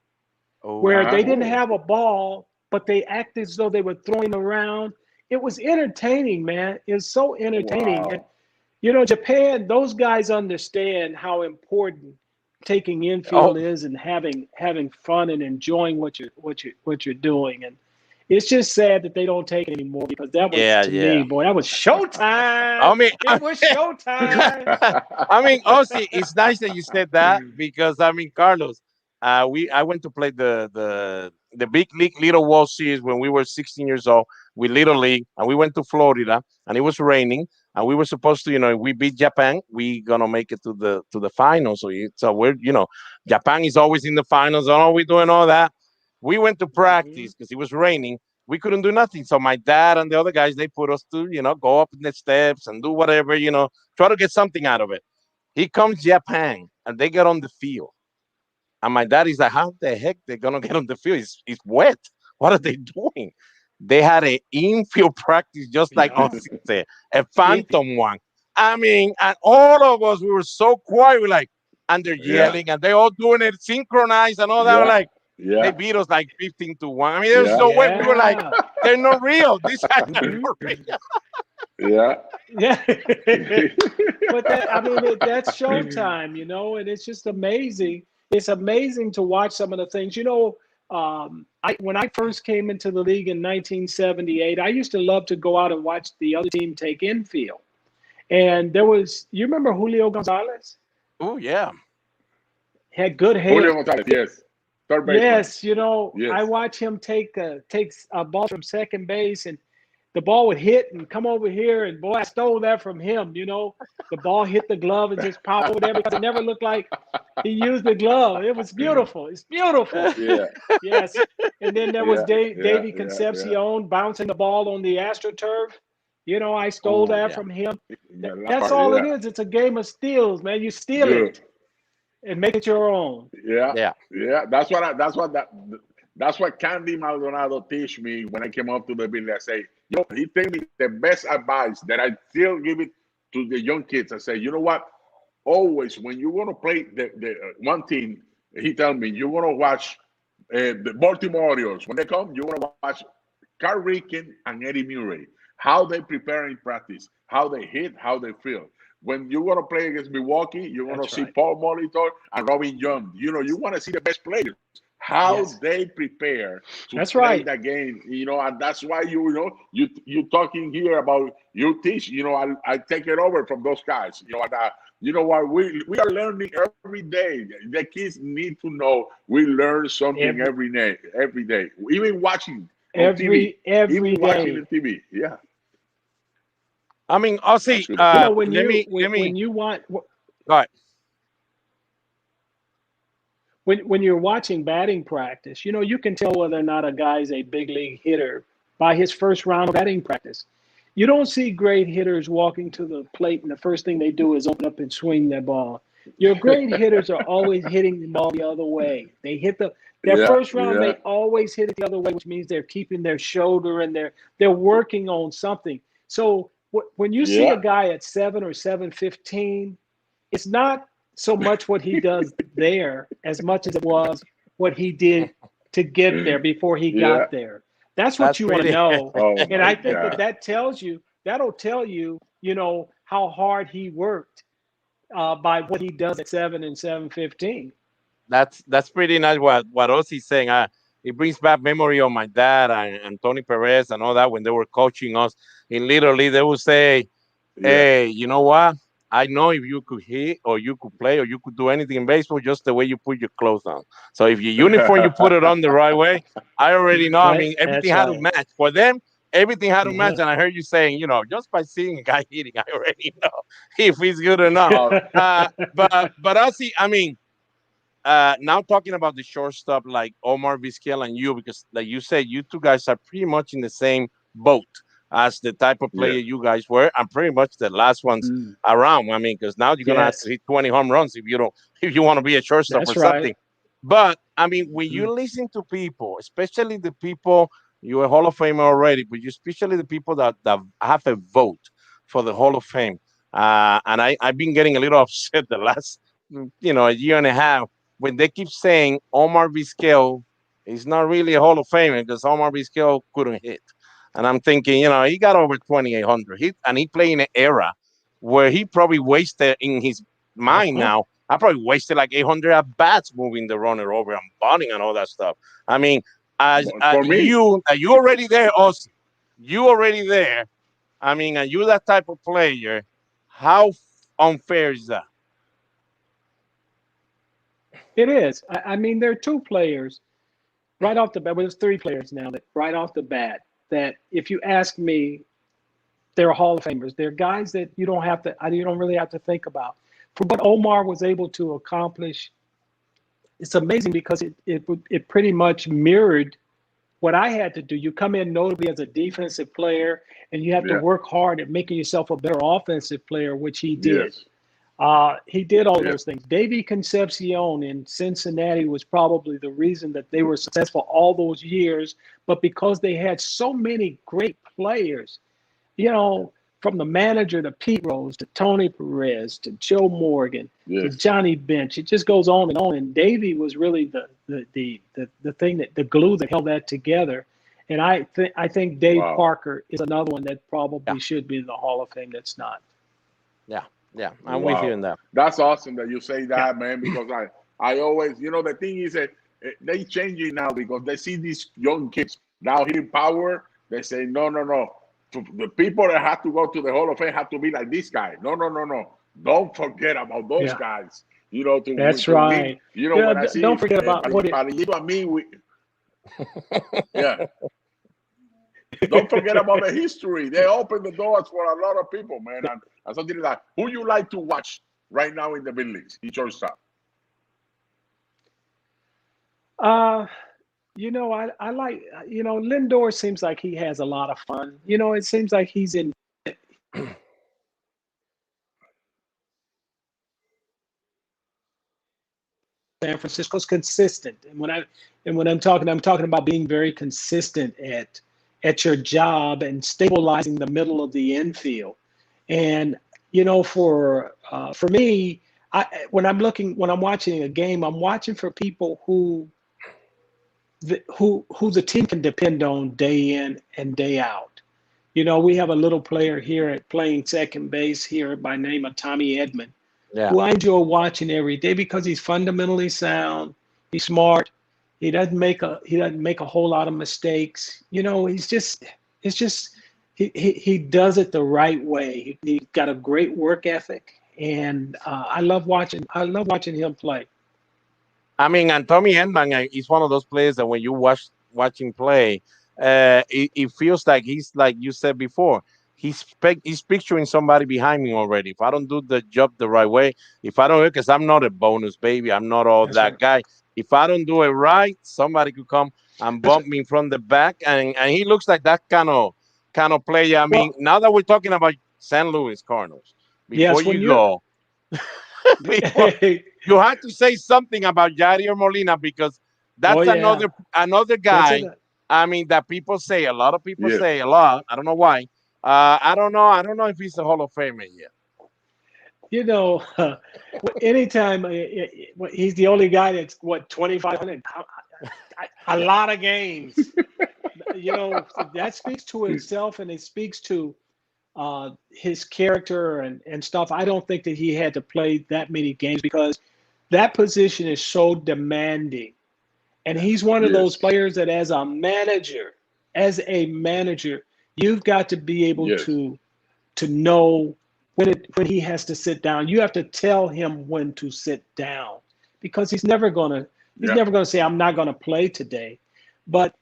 where they didn't have a ball, but they acted as though they were throwing around. It was entertaining, man. It was so entertaining. Wow. And, Japan, those guys understand how important taking infield is and having fun and enjoying what you're doing. And it's just sad that they don't take it anymore because that was me, boy. That was showtime. It was showtime. Ozzie, it's nice that you said that because Carlos, I went to play the big league Little World Series when we were 16 years old with Little League, and we went to Florida, and it was raining, and we were supposed to, if we beat Japan, we gonna make it to the finals. So we're, Japan is always in the finals. Oh, we're doing all that. We went to practice because it was raining. We couldn't do nothing. So my dad and the other guys, they put us to, go up in the steps and do whatever, try to get something out of it. Here comes Japan, and they get on the field. And my dad is like, how the heck they're going to get on the field? It's wet. What are they doing? They had an infield practice just like Ozzie said, a phantom one. And all of us, we were so quiet. We're like, and they're yelling, and they're all doing it synchronized and all that. We're like, they beat us like 15-1. There's no way. We were like, they're not real. These guys are not real. But that's showtime, and it's just amazing. It's amazing to watch some of the things. When I first came into the league in 1978, I used to love to go out and watch the other team take infield. And you remember Julio Gonzalez? Oh, yeah. Had good hair. Julio Gonzalez, yes. Third baseman. Yes, Yes. I watch him take a ball from second base, and the ball would hit and come over here, and boy, I stole that from him. The ball hit the glove and just popped over there because it never looked like he used the glove. It was beautiful. It's beautiful. Yeah. Yes. And then there was Davey Concepcion bouncing the ball on the AstroTurf. I stole that from him. That's all it is. It's a game of steals, man. You steal it and make it your own. Yeah. That's what Candy Maldonado teach me when I came up to the building. I say, he gave me the best advice that I still give it to the young kids. I say, you know what? Always when you want to play the one team, he tell me you want to watch the Baltimore Orioles. When they come, you want to watch Carl Ripken and Eddie Murray. How they prepare in practice, how they hit, how they feel. When you want to play against Milwaukee, you want to see Paul Molitor and Robin Young. You want to see the best players. How they prepare to play that game. And that's why you talking here about you teach. I take it over from those guys. What we are learning every day. The kids need to know we learn something every day. Even watching every TV. day. Watching the TV. Yeah. I mean, Ozzie, when you want, go ahead. When you're watching batting practice, you can tell whether or not a guy's a big league hitter by his first round of batting practice. You don't see great hitters walking to the plate and the first thing they do is open up and swing that ball. Your great hitters are always hitting the ball the other way. They hit their first round, they always hit it the other way, which means they're keeping their shoulder and they're working on something. So when you see a guy at 7 or 7-15, it's not so much what he does there as much as it was what he did to get there before he got there. That's what you want to know. And I think that'll tell you, how hard he worked by what he does at 7 and 7-15. That's pretty nice what Ozzie's saying. It brings back memory of my dad and Tony Perez and all that when they were coaching us. And literally they would say, hey, you know what? I know if you could hit or you could play or you could do anything in baseball just the way you put your clothes on. So if your uniform, you put it on the right way, I already know. I mean, everything had to match. For them, everything had to match. And I heard you saying, just by seeing a guy hitting, I already know if he's good or not. But Ozzie, I mean, now talking about the shortstop like Omar Vizquel and you, because like you said, you two guys are pretty much in the same boat as the type of player you guys were, and pretty much the last ones around. I mean, because now you're gonna have to hit 20 home runs if you want to be a shortstop or something. But I mean, when you listen to people, especially the people you're a Hall of Famer already, but especially the people that have a vote for the Hall of Fame, and I've been getting a little upset the last a year and a half when they keep saying Omar Vizquel is not really a Hall of Famer because Omar Vizquel couldn't hit. And I'm thinking, he got over 2,800 and he played in an era where he probably wasted in his mind now. I probably wasted like 800 at bats moving the runner over and bunting and all that stuff. I mean, you already there, Ozzie. You already there. I mean, and you're that type of player. How unfair is that? It is. I mean, there are two players right off the bat. Well, there's three players now that right off the bat that if you ask me, they're Hall of Famers. They're guys that you don't really have to think about. For what Omar was able to accomplish, it's amazing because it pretty much mirrored what I had to do. You come in notably as a defensive player, and you have to work hard at making yourself a better offensive player, which he did. He did all those things. Davey Concepcion in Cincinnati was probably the reason that they were successful all those years, but because they had so many great players, from the manager to Pete Rose to Tony Perez to Joe Morgan to Johnny Bench, it just goes on and on. And Davey was really the thing the glue that held that together. And I think Dave Parker is another one that probably should be in the Hall of Fame that's not. Yeah, I'm with you in that. That's awesome that you say that, man, because I always, the thing is that they changing now because they see these young kids now hitting power. They say, no. The people that have to go to the Hall of Fame have to be like this guy. No. Don't forget about those guys. You know, that's right. You know, when I see don't forget about what Palillito and me, yeah. Don't forget about the history. They open the doors for a lot of people, man. And something like that. Who you like to watch right now in the big leagues? It's your stuff. You know, I like, you know, Lindor seems like he has a lot of fun. You know, it seems like he's in San Francisco's consistent. And when I'm talking about being very consistent at your job and stabilizing the middle of the infield. And you know, for me, when I'm watching a game, I'm watching for people who the team can depend on day in and day out. You know, we have a little player here playing second base here by name of Tommy Edman, who I enjoy watching every day because he's fundamentally sound. He's smart. He doesn't make a whole lot of mistakes. You know, he does it the right way. He's got a great work ethic, and I love watching him play. I mean, and Tommy Edman is one of those players that when you watch him play, it feels like he's, like you said before, he's picturing somebody behind me already. If I don't do the job the right way, if I don't, because I'm not a bonus baby, I'm not all that guy. If I don't do it right, somebody could come and bump me from the back, and he looks like that kind of player. I mean, now that we're talking about St. Louis Cardinals, before you go. You have to say something about Yadier Molina because that's another guy. I mean, that people say, a lot of people say a lot. I don't know why. I don't know if he's a Hall of Famer yet. You know, anytime he's the only guy that's 2,500, a lot of games. You know, that speaks to itself, and it speaks to his character and stuff. I don't think that he had to play that many games because that position is so demanding. And he's one of those players that as a manager, you've got to be able to know when he has to sit down. You have to tell him when to sit down because he's never gonna say, I'm not gonna play today. But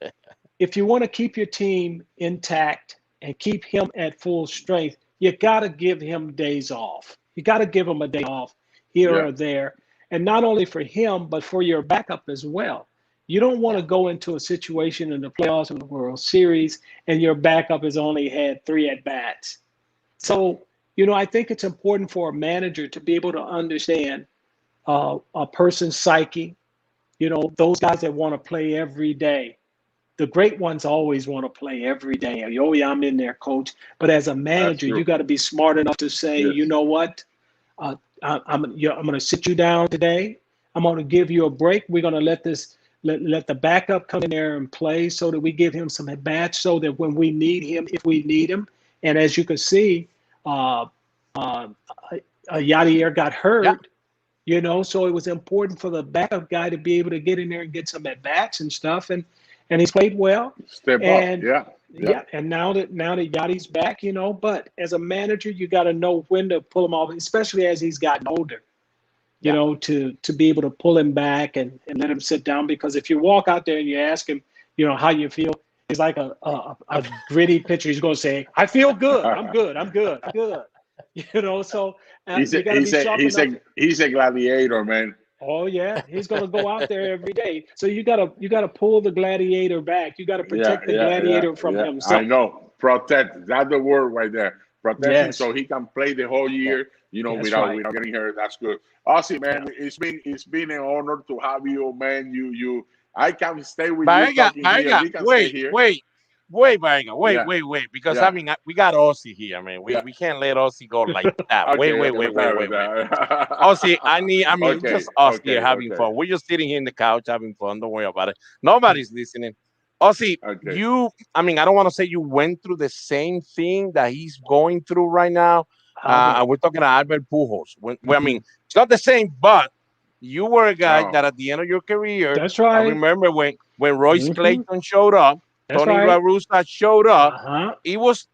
if you want to keep your team intact and keep him at full strength, you got to give him days off. You got to give him a day off here or there. And not only for him, but for your backup as well. You don't want to go into a situation in the playoffs of the World Series and your backup has only had 3 at-bats. So, you know, I think it's important for a manager to be able to understand a person's psyche, you know, those guys that want to play every day. The great ones always want to play every day. Oh, yeah, I'm in there, coach. But as a manager, you got to be smart enough to say, you know what, I'm going to sit you down today. I'm going to give you a break. We're going to let the backup come in there and play so that we give him some at bats so that when we need him, if we need him. And as you can see, Yadier got hurt, you know, so it was important for the backup guy to be able to get in there and get some at bats and stuff. And he's played well. Step up, And now that Yadi's back, you know, but as a manager, you got to know when to pull him off, especially as he's gotten older, you know, to be able to pull him back and let him sit down. Because if you walk out there and you ask him, you know, how you feel, it's like a gritty pitcher. He's going to say, I feel good. I'm good. I'm good. I'm good. You know, so he's a gladiator, man. Oh yeah, he's gonna go out there every day. So you gotta pull the gladiator back. You gotta protect the gladiator from himself. I know, protect. That's the word right there. Protect him so he can play the whole year. You know, without getting hurt. That's good. Ozzie, man, it's been an honor to have you, man. I can stay with you. Wait, because I mean, we got Ozzie here, man. We can't let Ozzie go like that. Wait. Ozzie, just us here having fun. We're just sitting here in the couch having fun. Don't worry about it. Nobody's listening. Ozzie, I don't want to say you went through the same thing that he's going through right now. We're talking about Albert Pujols. I mean, it's not the same, but you were a guy that at the end of your career, that's right. I remember when Royce Clayton showed up, that's Tony right. La Russa showed up. It was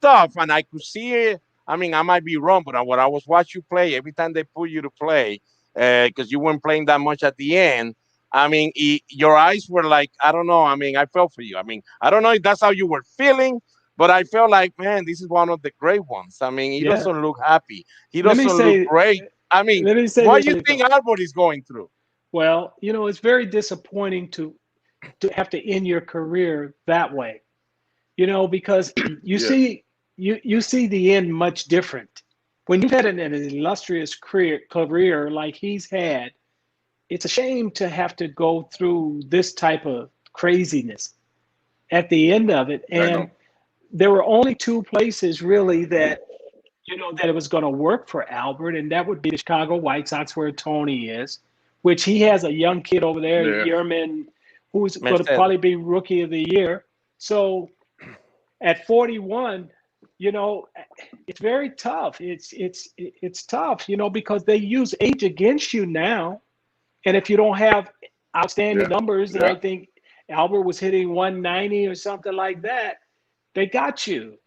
tough, and I could see it. I mean, I might be wrong, but when I was watching you play, every time they put you to play, because you weren't playing that much at the end, I mean, your eyes were like, I don't know. I mean, I felt for you. I mean, I don't know if that's how you were feeling, but I felt like, man, this is one of the great ones. I mean, he doesn't look happy. He doesn't look great. I mean, what do you think Albert is going through? Well, you know, it's very disappointing to have to end your career that way, you know, because you see the end much different. When you've had an illustrious career like he's had, it's a shame to have to go through this type of craziness at the end of it. And there were only two places really that, you know, that it was going to work for Albert, and that would be the Chicago White Sox, where Tony is, which he has a young kid over there, Yerman, who's going to probably be Rookie of the Year. So at 41, you know, it's very tough. It's tough, you know, because they use age against you now. And if you don't have outstanding numbers, and I think Albert was hitting 190 or something like that, they got you.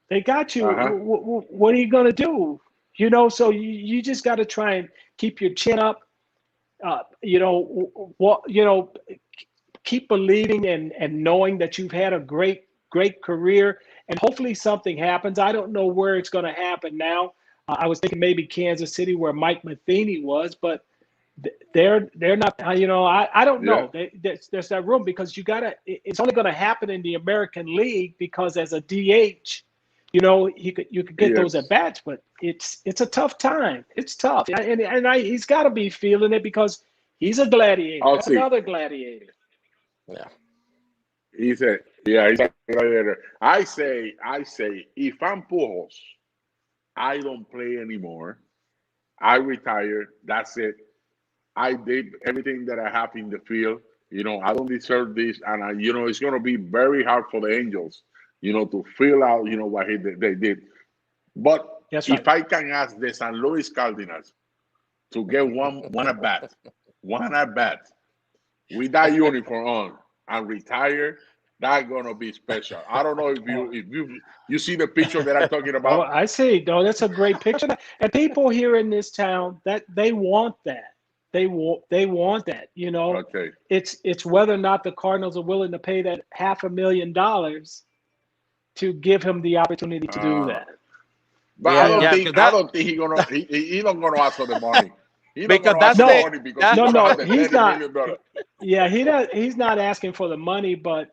They got you. What are you going to do? You know, so you just got to try and keep your chin up. You know, keep believing and knowing that you've had a great career, and hopefully something happens. I don't know where it's going to happen now. I was thinking maybe Kansas City, where Mike Matheny was, but they're not. You know, I don't know. There's that room, because you gotta. It's only going to happen in the American League, because as a DH, you know, you could get those at bats, but it's a tough time. It's tough, and he's got to be feeling it, because he's a gladiator. That's another gladiator. Yeah, he's a gladiator. I say, if I'm Pujols, I don't play anymore. I retire. That's it. I did everything that I have in the field. You know, I don't deserve this, and you know, it's going to be very hard for the Angels, you know, to fill out, you know, what they did. But if I can ask the San Luis Cardinals to get one at bat with that uniform on and retire, that's gonna be special. I don't know if you see the picture that I'm talking about. Oh, I see. No, that's a great picture. And people here in this town, that they want that. They want that. You know, it's whether or not the Cardinals are willing to pay that $500,000 to give him the opportunity to do that. But I don't think he don't gonna ask for the money. Because he's not. Yeah, he's not asking for the money, but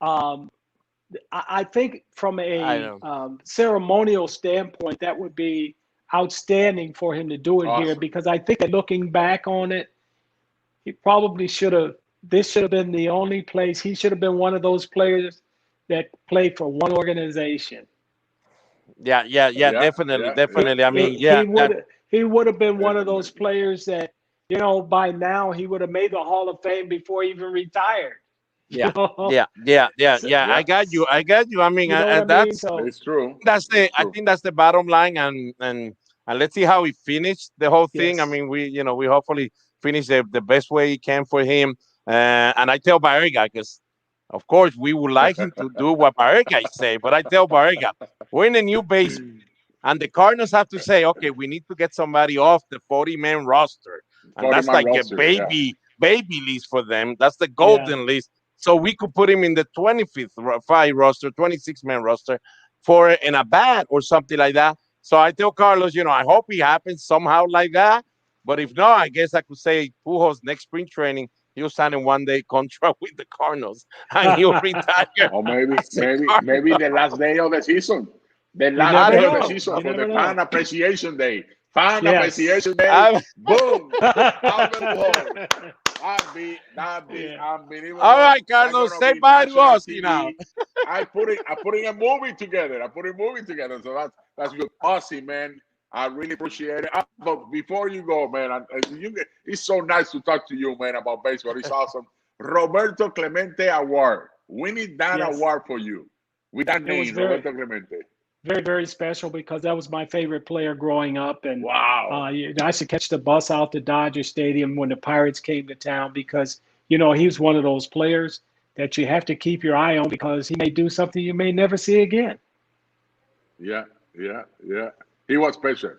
I think from a ceremonial standpoint, that would be outstanding for him to do it here, because I think that looking back on it, he probably should have. This should have been the only place. He should have been one of those players that played for one organization. Yeah, definitely. I mean, he would have been one of those players that, you know, by now he would have made the Hall of Fame before he even retired. Yeah. I got you. I mean, it's true. I think that's the bottom line, and let's see how he finished the whole thing. I mean, we hopefully finish the best way he can for him. And I tell Baerga, because of course we would like him to do what Baerga is saying, but I tell Baerga, we're in a new base, and the Cardinals have to say, okay, we need to get somebody off the 40-man roster, and that's like a baby list for them. That's the golden list. So we could put him in the 25th roster, 26-man roster for in a bat or something like that. So I tell Carlos, you know, I hope it happens somehow like that. But if not, I guess I could say Pujols next spring training, he'll sign a one-day contract with the Cardinals and he'll retire. Or maybe the last day of the season. The last day of the season for the Fan Appreciation Day. Appreciation Day. Boom. That'd be unbelievable. All right, Carlos, say bye to Ozzie now. I put a movie together. So that's good. Ozzie, man, I really appreciate it. But before you go, man, it's so nice to talk to you, man, about baseball. It's awesome. Roberto Clemente Award. We need that award for you. With that name, Roberto Clemente. very, very special because that was my favorite player growing up. And wow, I used to catch the bus out to Dodger Stadium when the Pirates came to town because, you know, he was one of those players that you have to keep your eye on because he may do something you may never see again. Yeah, yeah, yeah. He was special.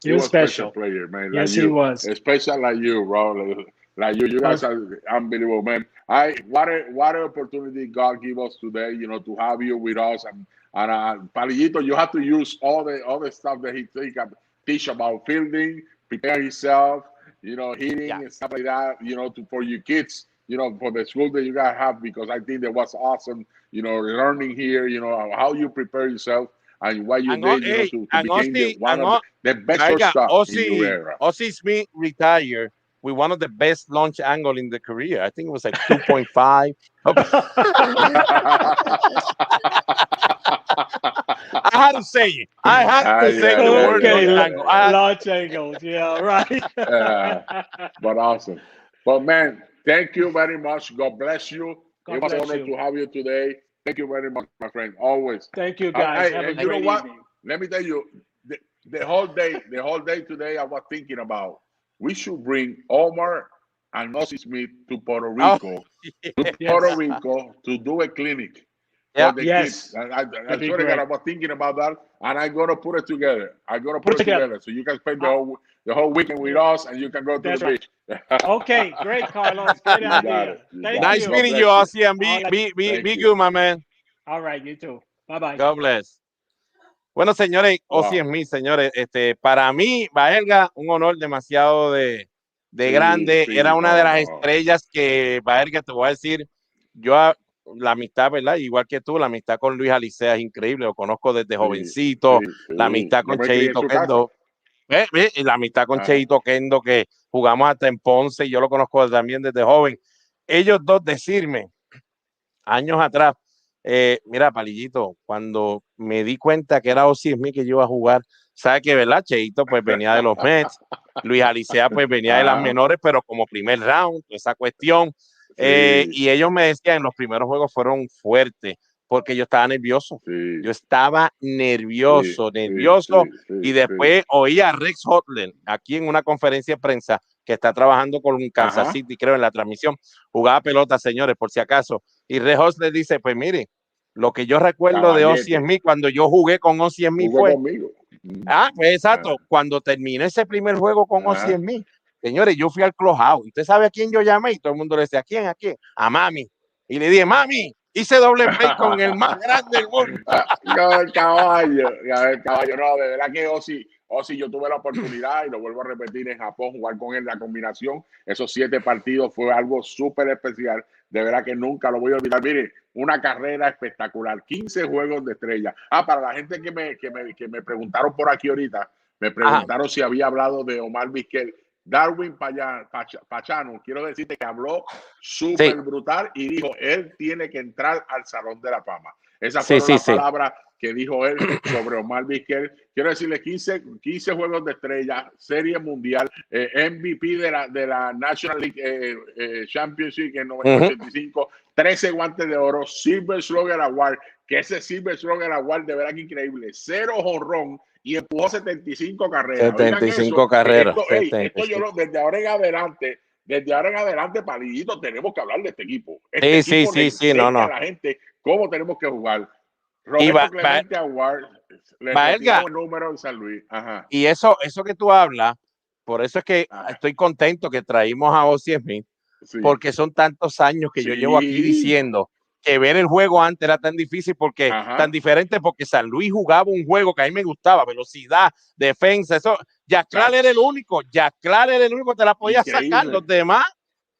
He was special player, man. Yes, like you. He was. Special like you, bro. Like you guys are unbelievable, man. What an opportunity God give us today, you know, to have you with us. And Palillito, you have to use all the stuff that he teach about fielding, prepare himself, you know, hitting and stuff like that, you know, for your kids, you know, for the school that you guys have, because I think that was awesome, you know, learning here, you know, how you prepare yourself and what you did, you know, to become one of the best shortstop in your era. Ozzie Smith retired with one of the best launch angle in the career. I think it was like 2.5. I had to say it. I had to say the word launch angles. Yeah, right. But awesome. But man, thank you very much. God bless you. It was an honor to have you today. Thank you very much, my friend. Always. Thank you, guys. Have a you know great what? evening. Let me tell you, the whole day today, I was thinking about we should bring Omar and Ozzie Smith to Puerto Rico, to do a clinic for the kids. I swear to God, I was thinking about that, and I'm gonna put it together. I'm gonna put it together so you can spend the whole weekend with us, and you can go to the beach. Okay, great, Carlos. Great idea. Nice meeting you, Ozzie, and be good, my man. All right, you too. Bye bye. God bless. Bueno, señores, Ozzie Smith, señores, para mí, Baerga, un honor demasiado de grande. Era una de las estrellas que, Baerga, te voy a decir, yo la amistad, ¿verdad? Igual que tú, la amistad con Luis Alicea es increíble, lo conozco desde jovencito, la amistad con Cheito Kendo, la amistad con Cheito Kendo, que jugamos hasta en Ponce, y yo lo conozco también desde joven. Ellos dos decirme, años atrás, mira, Palillito, cuando me di cuenta que era Ozzie Smith que yo iba a jugar, sabe que, ¿verdad? Cheito pues venía de los Mets, Luis Alicea pues venía de las menores, pero como primer round, esa cuestión. Y ellos me decían, en los primeros juegos fueron fuertes, porque yo estaba nervioso. Yo estaba nervioso. Y después oí a Rex Hotland aquí en una conferencia de prensa que está trabajando con Kansas City, creo, en la transmisión. Jugaba pelota, señores, por si acaso. Y Rex Hotland dice, pues mire, lo que yo recuerdo de Ozzie Smith cuando yo jugué con Ozzie Smith fue... pues exacto. Cuando terminé ese primer juego con Ozzie Smith, señores, yo fui al clubhouse. ¿Usted sabe a quién yo llamé? Y todo el mundo le decía, ¿a quién? ¿A quién? A Mami. Y le dije, Mami, hice doble play con el más grande del mundo. El caballo. No, de verdad que Ozzie, yo tuve la oportunidad, y lo vuelvo a repetir, en Japón, jugar con él, la combinación, esos 7 partidos fue algo súper especial. De verdad que nunca lo voy a olvidar. Mire, una carrera espectacular, 15 juegos de estrella. Para la gente que me preguntaron por aquí ahorita, me preguntaron si había hablado de Omar Vizquel. Darwin Pachano, quiero decirte que habló súper brutal y dijo, él tiene que entrar al Salón de la Fama. Esas fueron las palabras que dijo él sobre Omar Vizquel. Quiero decirle, 15 juegos de estrella, Serie Mundial, MVP de la National League Championship en 1985, 13 guantes de oro, Silver Slugger Award, que ese Silver Slugger Award de verdad que increíble, 0 jonrón, y empujó 75 carreras. 75 carreras. Esto yo desde ahora en adelante, Palillito, tenemos que hablar de este equipo. Sí, no. A la gente cómo tenemos que jugar. Roberto Clemente Award le dio el número en San Luis. Y eso que tú hablas, por eso es que estoy contento que traímos a Ozzie Smith, porque son tantos años que yo llevo aquí diciendo que ver el juego antes era tan difícil, porque tan diferente, porque San Luis jugaba un juego que a mí me gustaba, velocidad, defensa, eso. Jack Clark era el único, te la podía sacar, los demás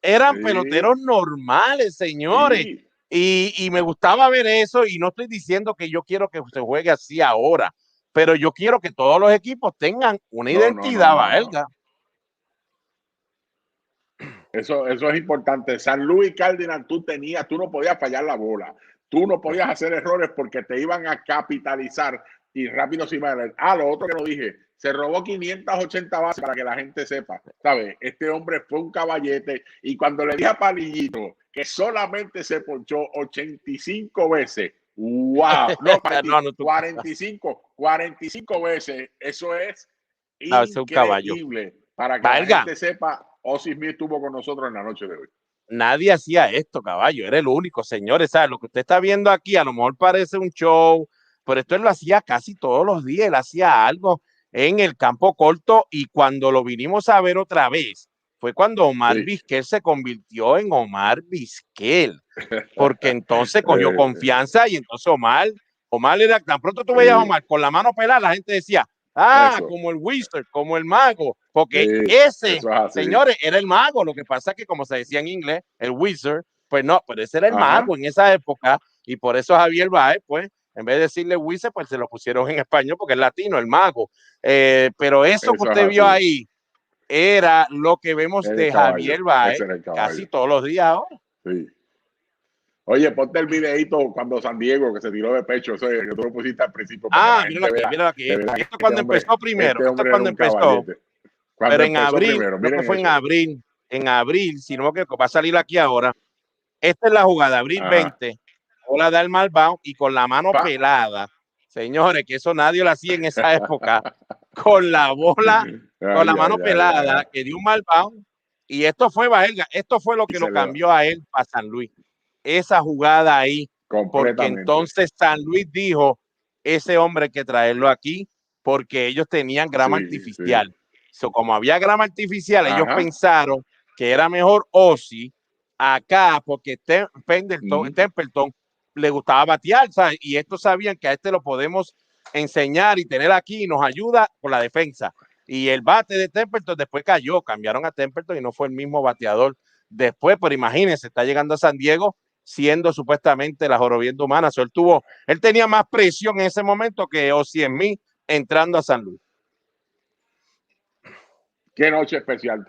eran peloteros normales, señores. Y me gustaba ver eso, y no estoy diciendo que yo quiero que se juegue así ahora, pero yo quiero que todos los equipos tengan una identidad, Baerga. Eso es importante. San Luis Cardinals, tú no podías fallar la bola. Tú no podías hacer errores porque te iban a capitalizar y rápido se iban a ver. Lo otro que no dije, se robó 580 bases para que la gente sepa, ¿sabes? Este hombre fue un caballete, y cuando le dije a Palillito que solamente se ponchó 85 veces, Wow, no, No, 45 veces, eso es no, es un caballo. increíble. Para que Baerga, la gente sepa, Ozzie Smith estuvo con nosotros en la noche de hoy. nadie hacía esto, caballo, era el único, señores, ¿sabes? Lo que usted está viendo aquí a lo mejor parece un show, pero esto él lo hacía casi todos los días, él hacía algo en el campo corto y cuando lo vinimos a ver otra vez, fue cuando Omar Vizquel se convirtió en Omar Vizquel, porque entonces cogió confianza y entonces Omar era, tan pronto tú veías a Omar con la mano pelada, la gente decía, como el Wizard, como el mago, porque ese, señores, era el mago. Lo que pasa es que, como se decía en inglés, el Wizard, pues no, pero ese era el mago en esa época, y por eso Javier Baez, pues, en vez de decirle Wizard, pues se lo pusieron en español porque es latino, el mago. Pero eso que usted vio ahí era lo que vemos de Javier Baez casi todos los días ahora. Sí. Oye, ponte el videito cuando San Diego, que se tiró de pecho, eso que tú lo pusiste al principio. Míralo aquí. Esto cuando empezó primero, esto cuando empezó. Pero en abril, creo que fue en abril, si no que va a salir aquí ahora. Esta es la jugada, abril 20, bola da el malvado y con la mano pelada. Señores, que eso nadie lo hacía en esa época. Con la bola, con la mano pelada, que dio un malvado. Y esto fue Baerga, esto fue lo que lo cambió a él para San Luis. Esa jugada ahí, porque entonces San Luis dijo, ese hombre hay que traerlo aquí, porque ellos tenían grama artificial. So, como había grama artificial, ellos pensaron que era mejor Ozzie acá, porque Templeton le gustaba batear, ¿sabes? Y estos sabían que a este lo podemos enseñar y tener aquí y nos ayuda con la defensa. Y el bate de Templeton después cayó, cambiaron a Templeton y no fue el mismo bateador después, pero imagínense, está llegando a San Diego siendo supuestamente la jorobienta humana. So, él tenía más presión en ese momento que Ozzie Smith entrando a San Luis. Qué noche especial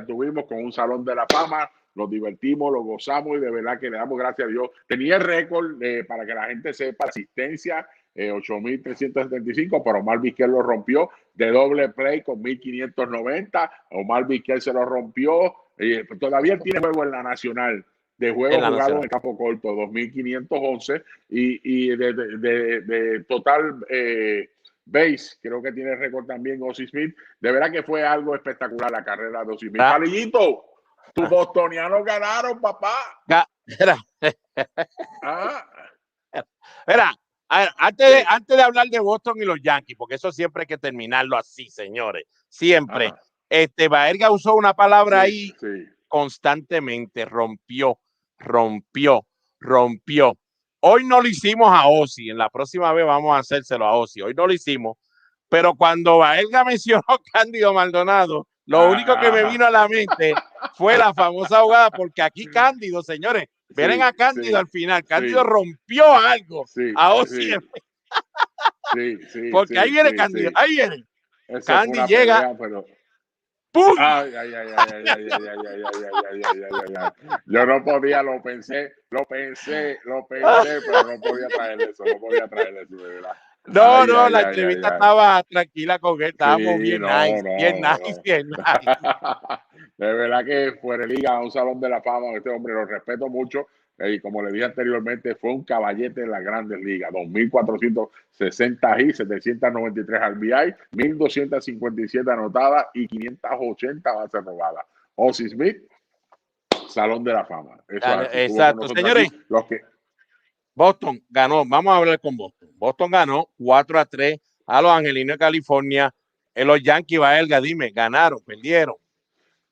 tuvimos con un Salón de la Fama, nos divertimos, lo gozamos y de verdad que le damos gracias a Dios. Tenía el récord para que la gente sepa, asistencia 8,375, pero Omar Vizquel lo rompió de doble play con 1,590. Omar Vizquel se lo rompió. Todavía él tiene juego en la Nacional, de juego jugado en el campo corto, 2,511 y de total base, creo que tiene récord también Ozzie Smith. De verdad que fue algo espectacular la carrera de Ozzie Smith. Palillito, tus bostonianos ganaron, papá. Antes de hablar de Boston y los Yankees, porque eso siempre hay que terminarlo así, señores. Siempre. Baerga usó una palabra ahí constantemente, rompió. Hoy no lo hicimos a Ozzie, en la próxima vez vamos a hacérselo a Ozzie. Hoy no lo hicimos, pero cuando Baerga mencionó Cándido Maldonado, lo único que me vino a la mente fue la famosa jugada, porque aquí Cándido, señores, miren a Cándido al final, Cándido rompió algo a Ozzie. Porque ahí viene Cándido, ahí viene. Cándido llega. ¡Pum! Yo no podía, lo pensé, pero no podía traer eso, de verdad. No, la entrevista estaba tranquila con él, estábamos bien nice. De verdad que fuera de liga, un Salón de la Fama, este hombre lo respeto mucho. Y como le dije anteriormente, fue un caballete de las Grandes Ligas, 2,460 hits, 793 RBI, 1,257 anotadas y 580 bases robadas. Ozzie Smith, Salón de la Fama. Exacto, señores. Boston ganó, vamos a hablar con Boston. Boston ganó 4-3 a los Angelinos de California. Los Yankees, Baerga, dime, ganaron, perdieron.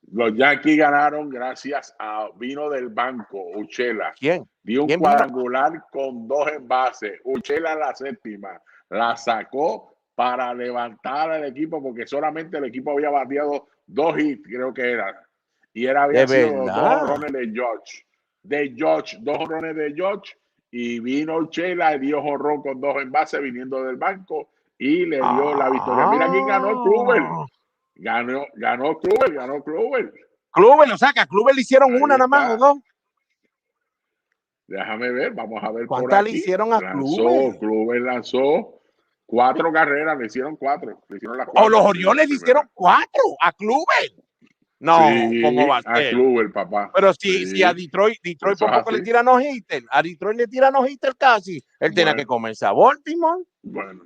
Los Yankees ganaron gracias a vino del banco, Uchela. ¿Quién? Dio un cuadrangular con 2 envases. Uchela la séptima. La sacó para levantar al equipo porque solamente el equipo había bateado 2 hits, creo que era. Y había sido 2 jonrones de George. 2 jonrones de George. Y vino Uchela y dio jonrón con 2 envases viniendo del banco y le dio la victoria. Mira quién ganó, Kluber. Ganó Kluber. Kluber lo saca. Kluber le hicieron Ahí una nada más o 2. Déjame ver, vamos a ver. ¿Cuántas le hicieron a Kluber? Kluber lanzó 4 carreras, le hicieron 4. Le hicieron las 4. O los Orioles le hicieron 4 a Kluber. No, Sí, ¿cómo va a a ser? Kluber, papá. Pero Sí, si a Detroit eso por es poco le así. tira no-hitter, a Detroit le tira no-hitter casi, él tenía que Bueno, comerse a Baltimore. bueno,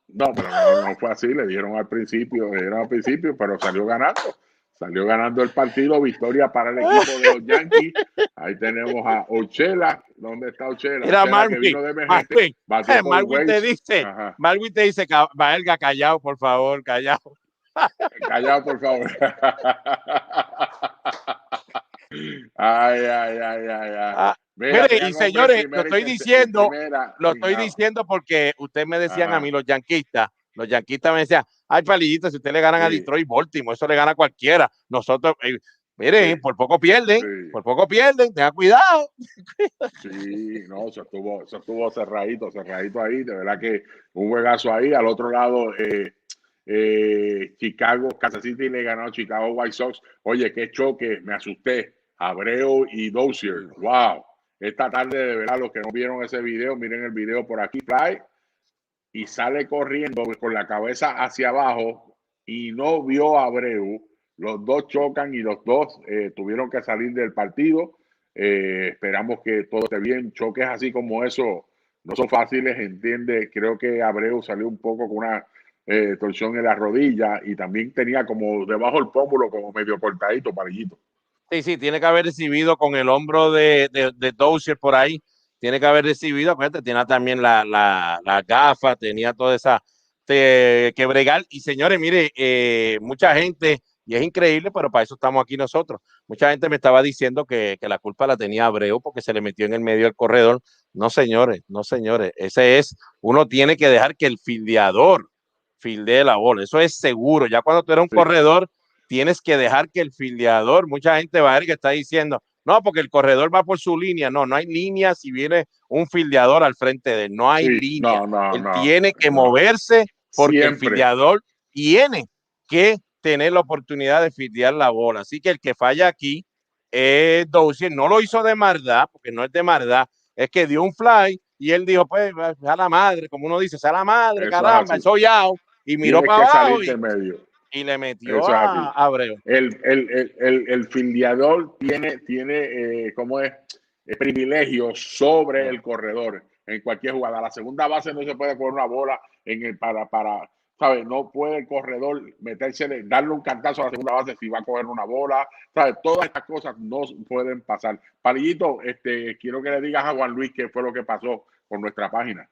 no, pero no fue así, le dieron al principio, pero salió ganando. Salió ganando el partido, victoria para el equipo de los Yankees. Ahí tenemos a Ochela. ¿Dónde está Ochela? Mira, Ochela que vino de emergente, batió por Marvin te Waze. dice, Baerga, callado, por favor, callado. Callado, por favor. Ay. Mira, Mire, y señores, lo estoy diciendo porque ustedes me decían a mí, los yanquistas me decían, ay, Palillito, si ustedes le ganan a Detroit, Baltimore, eso le gana a cualquiera. Nosotros, miren, por poco pierden, tengan cuidado. Sí, no, eso estuvo cerradito ahí, de verdad que un juegazo ahí. Al otro lado, Chicago, Kansas City le ganó a Chicago White Sox. Oye, qué choque, me asusté. Abreu y Dozier, wow. Esta tarde, de verdad, los que no vieron ese video, miren el video por aquí, Fly, y sale corriendo con la cabeza hacia abajo y no vio a Abreu. Los dos chocan y los dos tuvieron que salir del partido. Esperamos que todo esté bien. Choques así como eso no son fáciles, entiende. Creo que Abreu salió un poco con una torsión en la rodilla y también tenía como debajo del pómulo como medio cortadito, Palillito. Sí, tiene que haber recibido con el hombro de Dozier por ahí, tiene que haber recibido, acuérdate, tenía también la gafa, tenía toda esa que bregar. Y señores, mire, mucha gente, y es increíble, pero para eso estamos aquí nosotros, mucha gente me estaba diciendo que la culpa la tenía Abreu porque se le metió en el medio del corredor. No, señores, uno tiene que dejar que el fildeador fildee la bola, eso es seguro. Ya cuando tú eres un corredor, tienes que dejar que el fildeador, mucha gente va a ver que está diciendo, no, porque el corredor va por su línea. No hay línea si viene un fildeador al frente de él. No hay línea. Él tiene que moverse porque el fildeador tiene que tener la oportunidad de fildear la bola. Así que el que falla aquí es Dozier. No lo hizo de maldad, porque no es de maldad. Es que dio un fly y él dijo, pues, a la madre, como uno dice, a la madre, caramba, soy out. Y miró para abajo y le metió a Abreu. El fildeador tiene ¿cómo es? Privilegios sobre el corredor en cualquier jugada. La segunda base no se puede poner una bola para ¿sabes? No puede el corredor meterse, darle un cantazo a la segunda base si va a coger una bola, ¿sabes? Todas estas cosas no pueden pasar. Palillito, quiero que le digas a Juan Luis qué fue lo que pasó con nuestra página.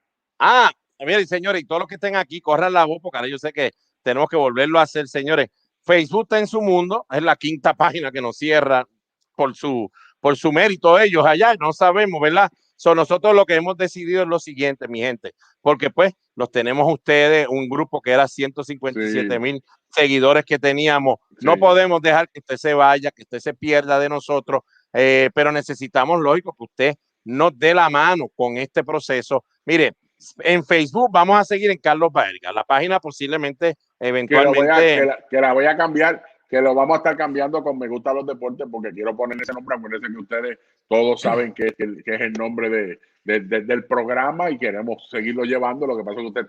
Miren, señores, y todos los que estén aquí, corran la voz, porque ahora yo sé que tenemos que volverlo a hacer, señores. Facebook está en su mundo, es la quinta página que nos cierra por su mérito ellos allá, no sabemos, ¿verdad? Nosotros lo que hemos decidido es lo siguiente, mi gente, porque pues los tenemos ustedes, un grupo que era 157,000 seguidores que teníamos. No podemos dejar que usted se vaya, que usted se pierda de nosotros, pero necesitamos, lógico, que usted nos dé la mano con este proceso. Mire, en Facebook vamos a seguir en Carlos Baerga. La página posiblemente, eventualmente... Que la voy a cambiar, que lo vamos a estar cambiando con Me Gustan Los Deportes, porque quiero poner ese nombre. Acuérdense que ustedes todos saben que es el nombre del programa y queremos seguirlo llevando. Lo que pasa es que usted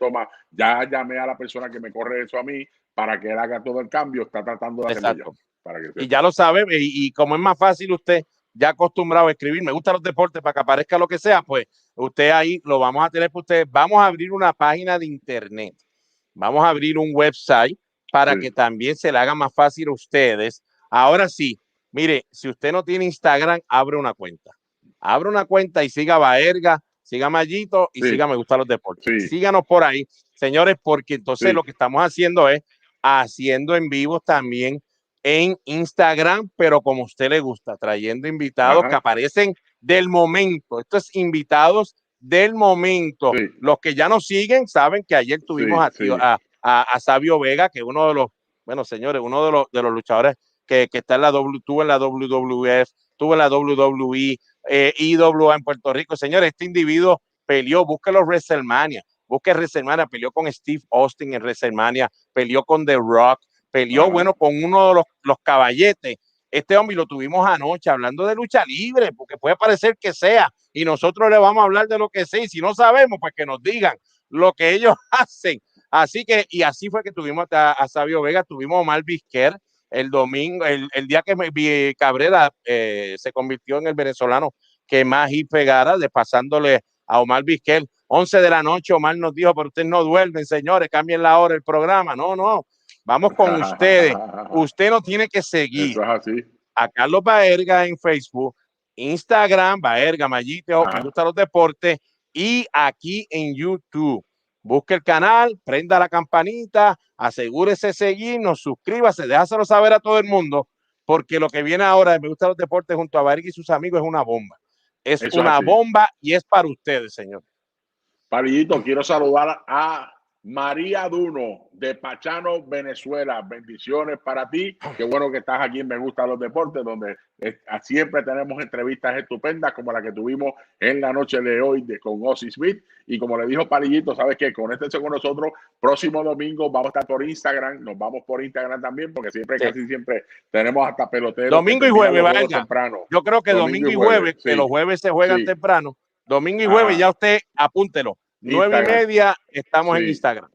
ya llamé a la persona que me corre eso a mí para que él haga todo el cambio. Está tratando de hacerlo ya. Y ya lo sabe, y como es más fácil usted ya acostumbrado a escribir Me Gustan Los Deportes para que aparezca lo que sea, pues usted ahí lo vamos a tener para usted. Vamos a abrir una página de internet, vamos a abrir un website para que también se le haga más fácil a ustedes. Ahora sí, mire, si usted no tiene Instagram, abre una cuenta y siga Baerga, siga Mayito y siga Me Gustan Los Deportes. Síganos por ahí, señores, porque entonces lo que estamos haciendo es haciendo en vivo también en Instagram, pero como a usted le gusta, trayendo invitados que aparecen del momento. Esto es invitados del momento. Los que ya nos siguen saben que ayer tuvimos a Sabio Vega, que uno de los, bueno, señores, uno de los luchadores que está en tuvo en la WWF, tuvo en la WWE, IWA en Puerto Rico. Señores, este individuo peleó, búsquelo WrestleMania, peleó con Steve Austin en WrestleMania, peleó con The Rock, peleó, bueno, con uno de los caballetes. Este hombre lo tuvimos anoche hablando de lucha libre, porque puede parecer que sea, y nosotros le vamos a hablar de lo que sea, y si no sabemos, pues que nos digan lo que ellos hacen. Así que, y así fue que tuvimos a Sabio Vega, tuvimos a Omar Vizquer, el domingo, el día que Cabrera se convirtió en el venezolano que más hit pegara, pasándole a Omar Vizquel. 11 de la noche, Omar nos dijo, pero ustedes no duermen, señores, cambien la hora del programa. No, vamos con ustedes. Usted no tiene que seguir a Carlos Baerga en Facebook, Instagram, Baerga, Mayito, Me Gustan Los Deportes, y aquí en YouTube. Busque el canal, prenda la campanita, asegúrese de seguirnos, suscríbase, déjaselo saber a todo el mundo, porque lo que viene ahora de Me Gustan Los Deportes junto a Baerga y sus amigos es una bomba. Es una bomba y es para ustedes, señor. Palillito, quiero saludar a María Duno de Pachano, Venezuela. Bendiciones para ti. Qué bueno que estás aquí en Me Gustan Los Deportes, donde siempre tenemos entrevistas estupendas como la que tuvimos en la noche de hoy con Ozzie Smith. Y como le dijo Palillito, ¿sabes qué? Conéctense con nosotros. Próximo domingo vamos a estar por Instagram. Nos vamos por Instagram también, porque casi siempre tenemos hasta peloteros. Domingo y jueves, vaya. Yo creo que domingo y jueves, que los jueves se juegan temprano. Domingo y jueves, ya usted apúntelo. 9:30 estamos en Instagram.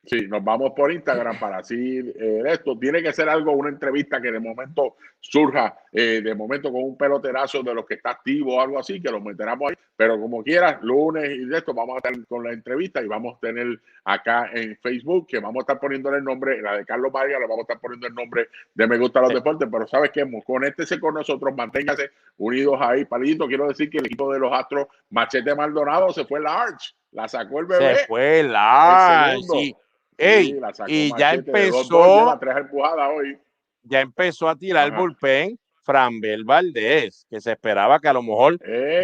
Sí, nos vamos por Instagram para así esto. Tiene que ser algo, una entrevista que de momento surja, de momento con un peloterazo de los que está activo o algo así, que lo meteremos ahí. Pero como quieras, lunes y de esto, vamos a estar con la entrevista y vamos a tener acá en Facebook, que vamos a estar poniéndole el nombre, la de Carlos Baerga, le vamos a estar poniendo el nombre de Me Gustan Los Deportes. Pero ¿sabes qué? Conéctese con nosotros, manténgase unidos ahí. Palillito, quiero decir que el equipo de los Astros, Machete Maldonado, se fue la Arch, la sacó el bebé. Se fue la Arch, sí. Ey, y ya empezó, hoy. Ya empezó a tirar el bullpen Framber Valdez, que se esperaba que a lo mejor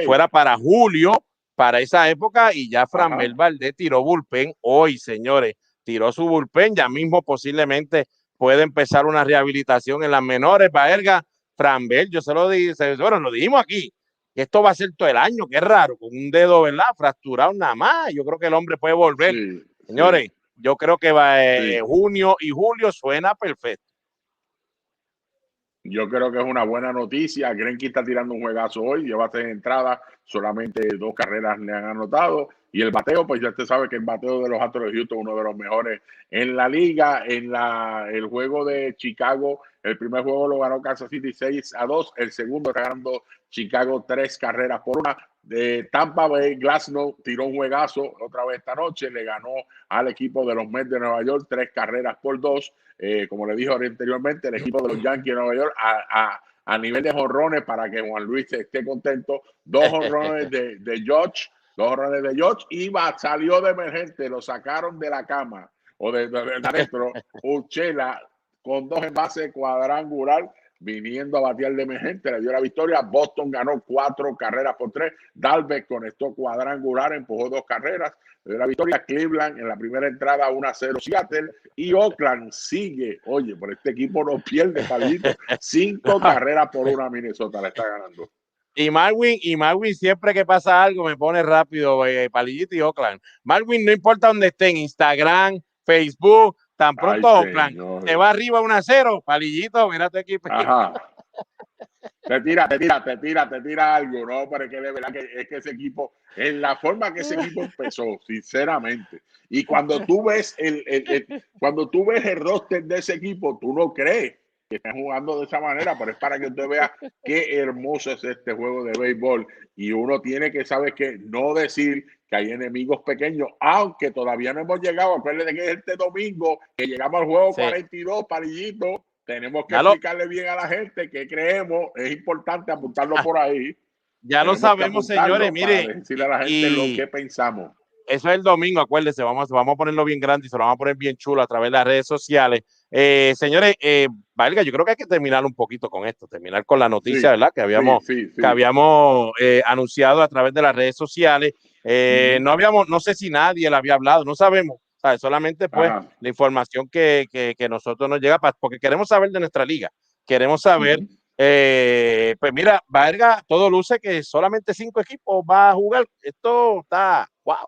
fuera para julio, para esa época, y ya Framber Valdez tiró bullpen hoy, señores, tiró su bullpen, ya mismo posiblemente puede empezar una rehabilitación en las menores. Baerga, Framber, yo se lo dije, bueno, lo dijimos aquí, que esto va a ser todo el año, qué raro, con un dedo, ¿verdad? Fracturado nada más, yo creo que el hombre puede volver, señores. Yo creo que va junio y julio suena perfecto. Yo creo que es una buena noticia. Greinke está tirando un juegazo hoy, lleva 3 entradas, solamente 2 carreras le han anotado. Y el bateo, pues ya usted sabe que el bateo de los Astros de Houston es uno de los mejores en la liga. En el juego de Chicago, el primer juego lo ganó Kansas City 6-2. El segundo está ganando Chicago 3 carreras por 1. De Tampa Bay, Glasnow tiró un juegazo otra vez esta noche, le ganó al equipo de los Mets de Nueva York 3 carreras por 2. Como le dije anteriormente, el equipo de los Yankees de Nueva York a nivel de jonrones, para que Juan Luis esté contento, 2 jonrones de George, 2 jonrones de George, y salió de emergente, lo sacaron de la cama o de adentro, Uchela con 2 envases cuadrangular, viniendo a batear de emergente, le dio la victoria. Boston ganó 4 carreras por 3. Dalbec conectó cuadrangular, empujó 2 carreras, le dio la victoria. Cleveland en la primera entrada 1-0 Seattle, y Oakland sigue, oye, por este equipo no pierde, Palillito, 5 carreras por 1 a Minnesota, le está ganando. Y Marwin siempre que pasa algo me pone rápido, Palillito y Oakland. Marwin, no importa dónde esté, en Instagram, Facebook, tan pronto Oakland te va arriba 1-0, Palillito, mira tu equipo. Te tira algo, ¿no? Pero es que de verdad que ese equipo, en la forma que ese equipo empezó, sinceramente. Y cuando tú ves el roster de ese equipo, tú no crees que están jugando de esa manera, pero es para que usted vea qué hermoso es este juego de béisbol. Y uno tiene que saber que no decir que hay enemigos pequeños, aunque todavía no hemos llegado. Acuérdense que este domingo que llegamos al juego 42, Palillito, tenemos que explicarle bien a la gente qué creemos. Es importante apuntarlo por ahí. Ya lo sabemos, señores. Mire, decirle a la gente lo que pensamos. Eso es el domingo, acuérdense, vamos a ponerlo bien grande y se lo vamos a poner bien chulo a través de las redes sociales. Señores, Baerga, yo creo que hay que terminar un poquito con esto, terminar con la noticia, ¿verdad? Que habíamos anunciado a través de las redes sociales. No sé si nadie le había hablado, no sabemos, ¿sabes? Solamente pues la información que nosotros nos llega, porque queremos saber de nuestra liga, queremos saber, pues mira, Baerga, todo luce que solamente 5 equipos va a jugar. Esto está, wow.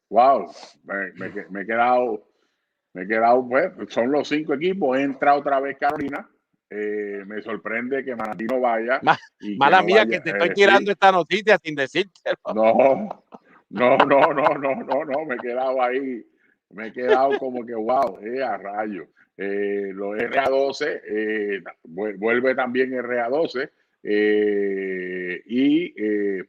Wow, me he quedado, pues, son los 5 equipos. Entra otra vez Carolina. Me sorprende que Manatí no vaya. Mala mía, que te estoy tirando esta noticia sin decírtelo. No, me he quedado ahí. Me he quedado como que wow, a rayo. los RA12, vuelve también RA12.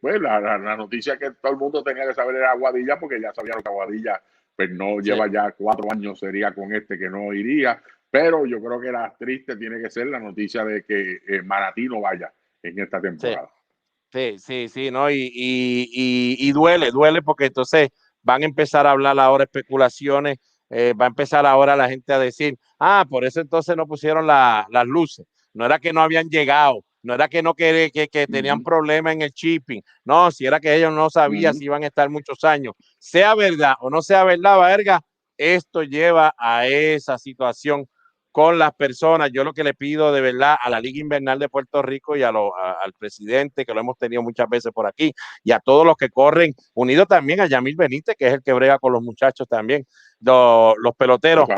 Pues la noticia que todo el mundo tenía que saber era Aguadilla, porque ya sabían que Aguadilla pues no lleva ya 4 años, sería con que no iría, pero yo creo que la triste tiene que ser la noticia de que Manatí no vaya en esta temporada. Sí, ¿no? Y duele porque entonces van a empezar a hablar ahora especulaciones, va a empezar ahora la gente a decir, por eso entonces no pusieron las luces, no era que no habían llegado, no era que no que tenían problemas en el shipping, no, si era que ellos no sabían si iban a estar muchos años. Sea verdad o no sea verdad, Baerga, esto lleva a esa situación con las personas. Yo lo que le pido de verdad a la Liga Invernal de Puerto Rico y al presidente, que lo hemos tenido muchas veces por aquí, y a todos los que corren, unido también a Yamil Benítez, que es el que brega con los muchachos también, los peloteros.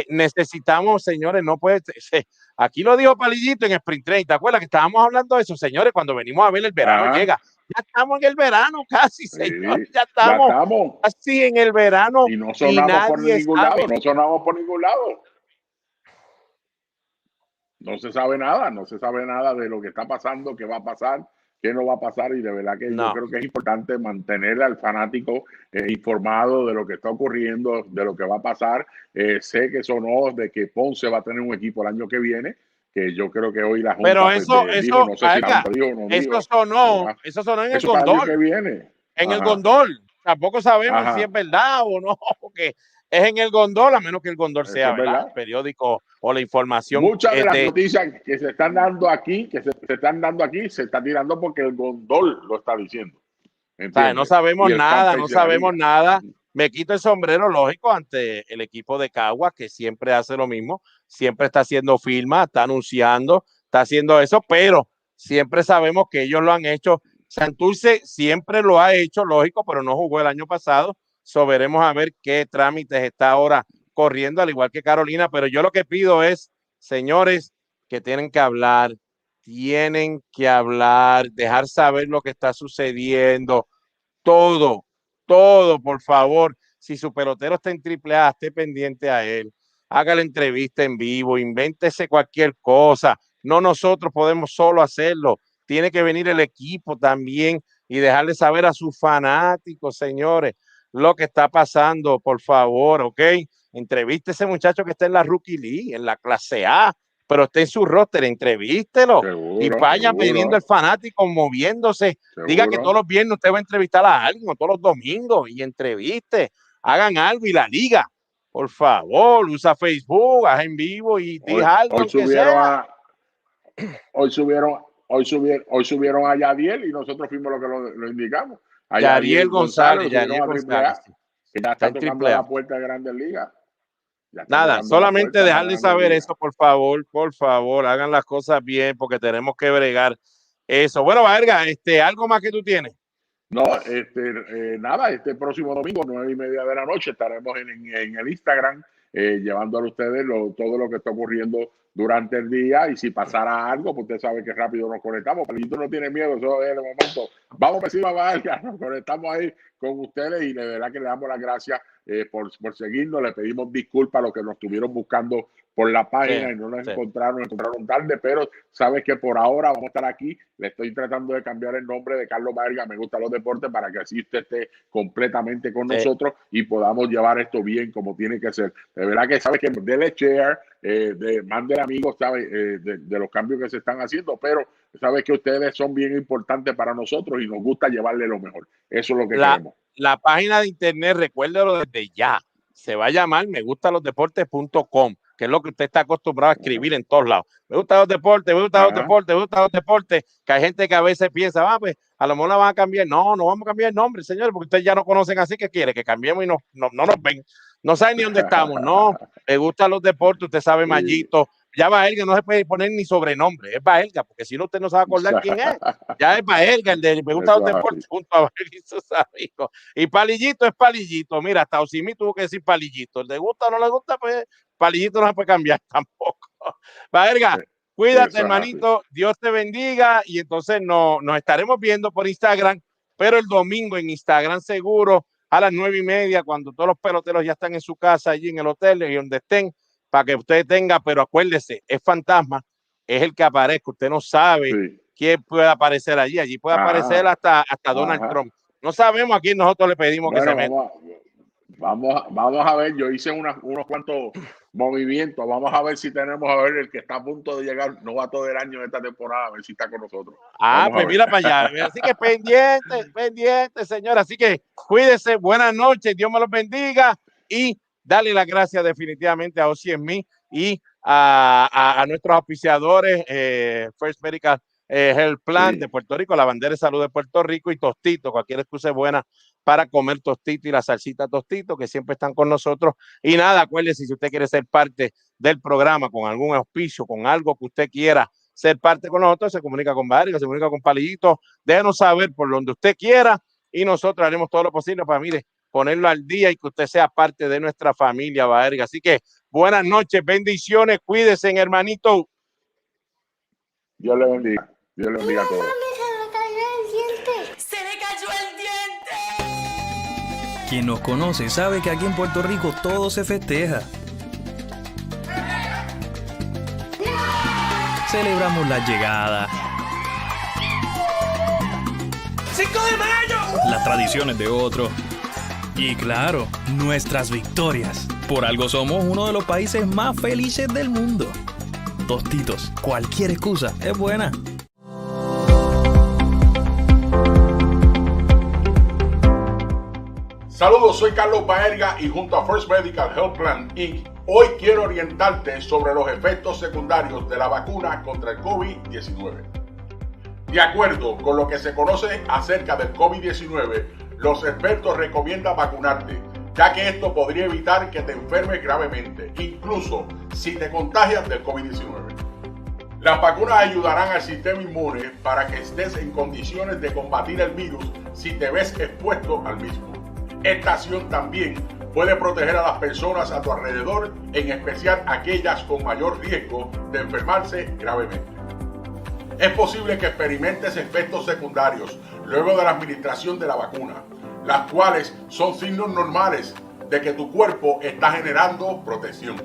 Necesitamos, señores, no puede ser. Aquí lo dijo Palillito en Sprint Train, ¿te acuerdas que estábamos hablando de eso, señores? Cuando venimos a ver el verano llega. Ya estamos en el verano casi, señores, ya estamos casi en el verano y no sonamos por ningún lado, no sonamos por ningún lado. No se sabe nada de lo que está pasando, qué va a pasar, qué no va a pasar, y de verdad que yo creo que es importante mantener al fanático informado de lo que está ocurriendo, de lo que va a pasar. Sé que sonó de que Ponce va a tener un equipo el año que viene, que yo creo que hoy la Junta pero eso, dijo, no sé si la Junta dijo o no dijo. Eso sonó en el Gondol. Que viene. En el Gondol. Tampoco sabemos si es verdad o no, porque es en el Gondol, a menos que el Gondol sea verdad, el periódico o la información. Muchas de las noticias que se están dando aquí, se está tirando porque el Gondol lo está diciendo. O sea, no sabemos nada, Me quito el sombrero, lógico, ante el equipo de Caguas, que siempre hace lo mismo, siempre está haciendo firmas, está anunciando, está haciendo eso, pero siempre sabemos que ellos lo han hecho. Santurce siempre lo ha hecho, lógico, pero no jugó el año pasado. Veremos a ver qué trámites está ahora corriendo, al igual que Carolina. Pero yo lo que pido es, señores, que tienen que hablar, dejar saber lo que está sucediendo, todo, por favor. Si su pelotero está en AAA, esté pendiente a él, haga la entrevista en vivo, invéntese cualquier cosa. No nosotros podemos solo hacerlo. Tiene que venir el equipo también y dejarle saber a sus fanáticos, señores, lo que está pasando, por favor, ¿ok? Entreviste a ese muchacho que está en la Rookie League, en la clase A, pero está en su roster, entrevístelo. Y vaya pidiendo al fanático, moviéndose. Diga que todos los viernes usted va a entrevistar a alguien, o todos los domingos, y entreviste. Hagan algo, y la liga, por favor, usa Facebook, haz en vivo y diga algo. Hoy subieron a Yadiel y nosotros fuimos los que lo indicamos. A Yadiel González, que ya está tocando la puerta de Grandes Ligas. Nada, solamente dejarle saber eso, por favor, hagan las cosas bien, porque tenemos que bregar eso. Bueno, Baerga, ¿algo más que tú tienes? No, nada, este próximo domingo, 9:30 de la noche, estaremos en el Instagram llevándole a ustedes todo lo que está ocurriendo durante el día, y si pasara algo, pues usted sabe que rápido nos conectamos. Palillito no tiene miedo, eso es el momento. Vamos por encima, Baerga, nos conectamos ahí con ustedes, y de verdad que le damos las gracias por seguirnos. Le pedimos disculpas a los que nos estuvieron buscando por la página y no nos encontraron tarde, pero sabes que por ahora vamos a estar aquí. Le estoy tratando de cambiar el nombre de Carlos Baerga, Me Gustan Los Deportes, para que así usted esté completamente con nosotros y podamos llevar esto bien como tiene que ser. De verdad que sabes que dele share, mande amigos, sabes, de los cambios que se están haciendo, pero sabes que ustedes son bien importantes para nosotros y nos gusta llevarle lo mejor. Eso es lo que queremos. La página de internet, recuérdelo desde ya, se va a llamar megustalosdeportes.com, que es lo que usted está acostumbrado a escribir en todos lados. Me gustan los deportes, me gustan los deportes, me gustan los deportes. Que hay gente que a veces piensa, pues a lo mejor la van a cambiar. No vamos a cambiar el nombre, señores, porque ustedes ya no conocen así. Que quiere que cambiemos y no nos ven. No saben ni dónde estamos. No, me gustan los deportes, usted sabe, Mayito. Ya Baerga no se puede poner ni sobrenombre, es Baerga, porque si no usted no se va a acordar quién es. Ya es Baerga, el de Me Gustan Los Deportes, junto a Baerga y sus amigos. Y Palillito es Palillito. Mira, hasta Ozzie tuvo que decir Palillito. ¿Le gusta o no le gusta? Pues Palillito no se puede cambiar tampoco. Baerga, cuídate, hermanito. Dios te bendiga. Y entonces nos estaremos viendo por Instagram, pero el domingo en Instagram seguro, a las 9:30, cuando todos los peloteros ya están en su casa, allí en el hotel y donde estén. para que usted tenga, pero acuérdese, es fantasma, es el que aparezca, usted no sabe quién puede aparecer allí puede aparecer hasta Donald Trump. No sabemos a quién nosotros le pedimos que se meta. Vamos a ver, yo hice unos cuantos movimientos, vamos a ver si tenemos a ver el que está a punto de llegar, no va todo el año de esta temporada, a ver si está con nosotros. Pues mira para allá, así que pendiente, señora, así que cuídese, buenas noches, Dios me los bendiga y dale las gracias definitivamente a Ozzie en mí y a nuestros auspiciadores, First Medical Health Plan de Puerto Rico, la bandera de salud de Puerto Rico y Tostito, cualquier excusa es buena para comer tostito y la salsita tostito que siempre están con nosotros. Y nada, acuérdese, si usted quiere ser parte del programa con algún auspicio, con algo que usted quiera ser parte con nosotros, se comunica con Baerga, se comunica con Palillito, déjenos saber por donde usted quiera y nosotros haremos todo lo posible para, mire, ponerlo al día y que usted sea parte de nuestra familia Baerga. Así que buenas noches, bendiciones, cuídense, hermanito. Dios le bendiga. Dios le bendiga a todos. Se le cayó el diente. Quien nos conoce sabe que aquí en Puerto Rico todo se festeja. Celebramos la llegada, 5 de mayo, las tradiciones de otros y claro, nuestras victorias. Por algo somos uno de los países más felices del mundo. Tostitos, cualquier excusa es buena. Saludos, soy Carlos Baerga y junto a First Medical Health Plan Inc. hoy quiero orientarte sobre los efectos secundarios de la vacuna contra el COVID-19. De acuerdo con lo que se conoce acerca del COVID-19, los expertos recomiendan vacunarte, ya que esto podría evitar que te enfermes gravemente, incluso si te contagias del COVID-19. Las vacunas ayudarán al sistema inmune para que estés en condiciones de combatir el virus si te ves expuesto al mismo. Esta acción también puede proteger a las personas a tu alrededor, en especial aquellas con mayor riesgo de enfermarse gravemente. Es posible que experimentes efectos secundarios luego de la administración de la vacuna, las cuales son signos normales de que tu cuerpo está generando protección.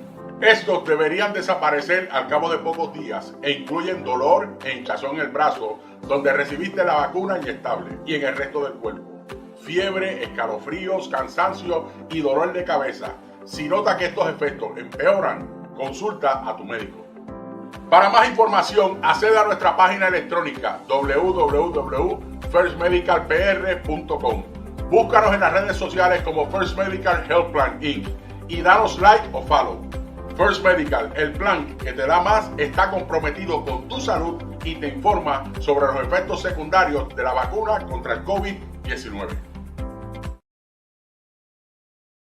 Estos deberían desaparecer al cabo de pocos días e incluyen dolor e hinchazón en el brazo donde recibiste la vacuna inyectable y en el resto del cuerpo. Fiebre, escalofríos, cansancio y dolor de cabeza. Si nota que estos efectos empeoran, consulta a tu médico. Para más información, accede a nuestra página electrónica www.firstmedicalpr.com. Búscanos en las redes sociales como First Medical Health Plan Inc. y danos like o follow. First Medical, el plan que te da más, está comprometido con tu salud y te informa sobre los efectos secundarios de la vacuna contra el COVID-19.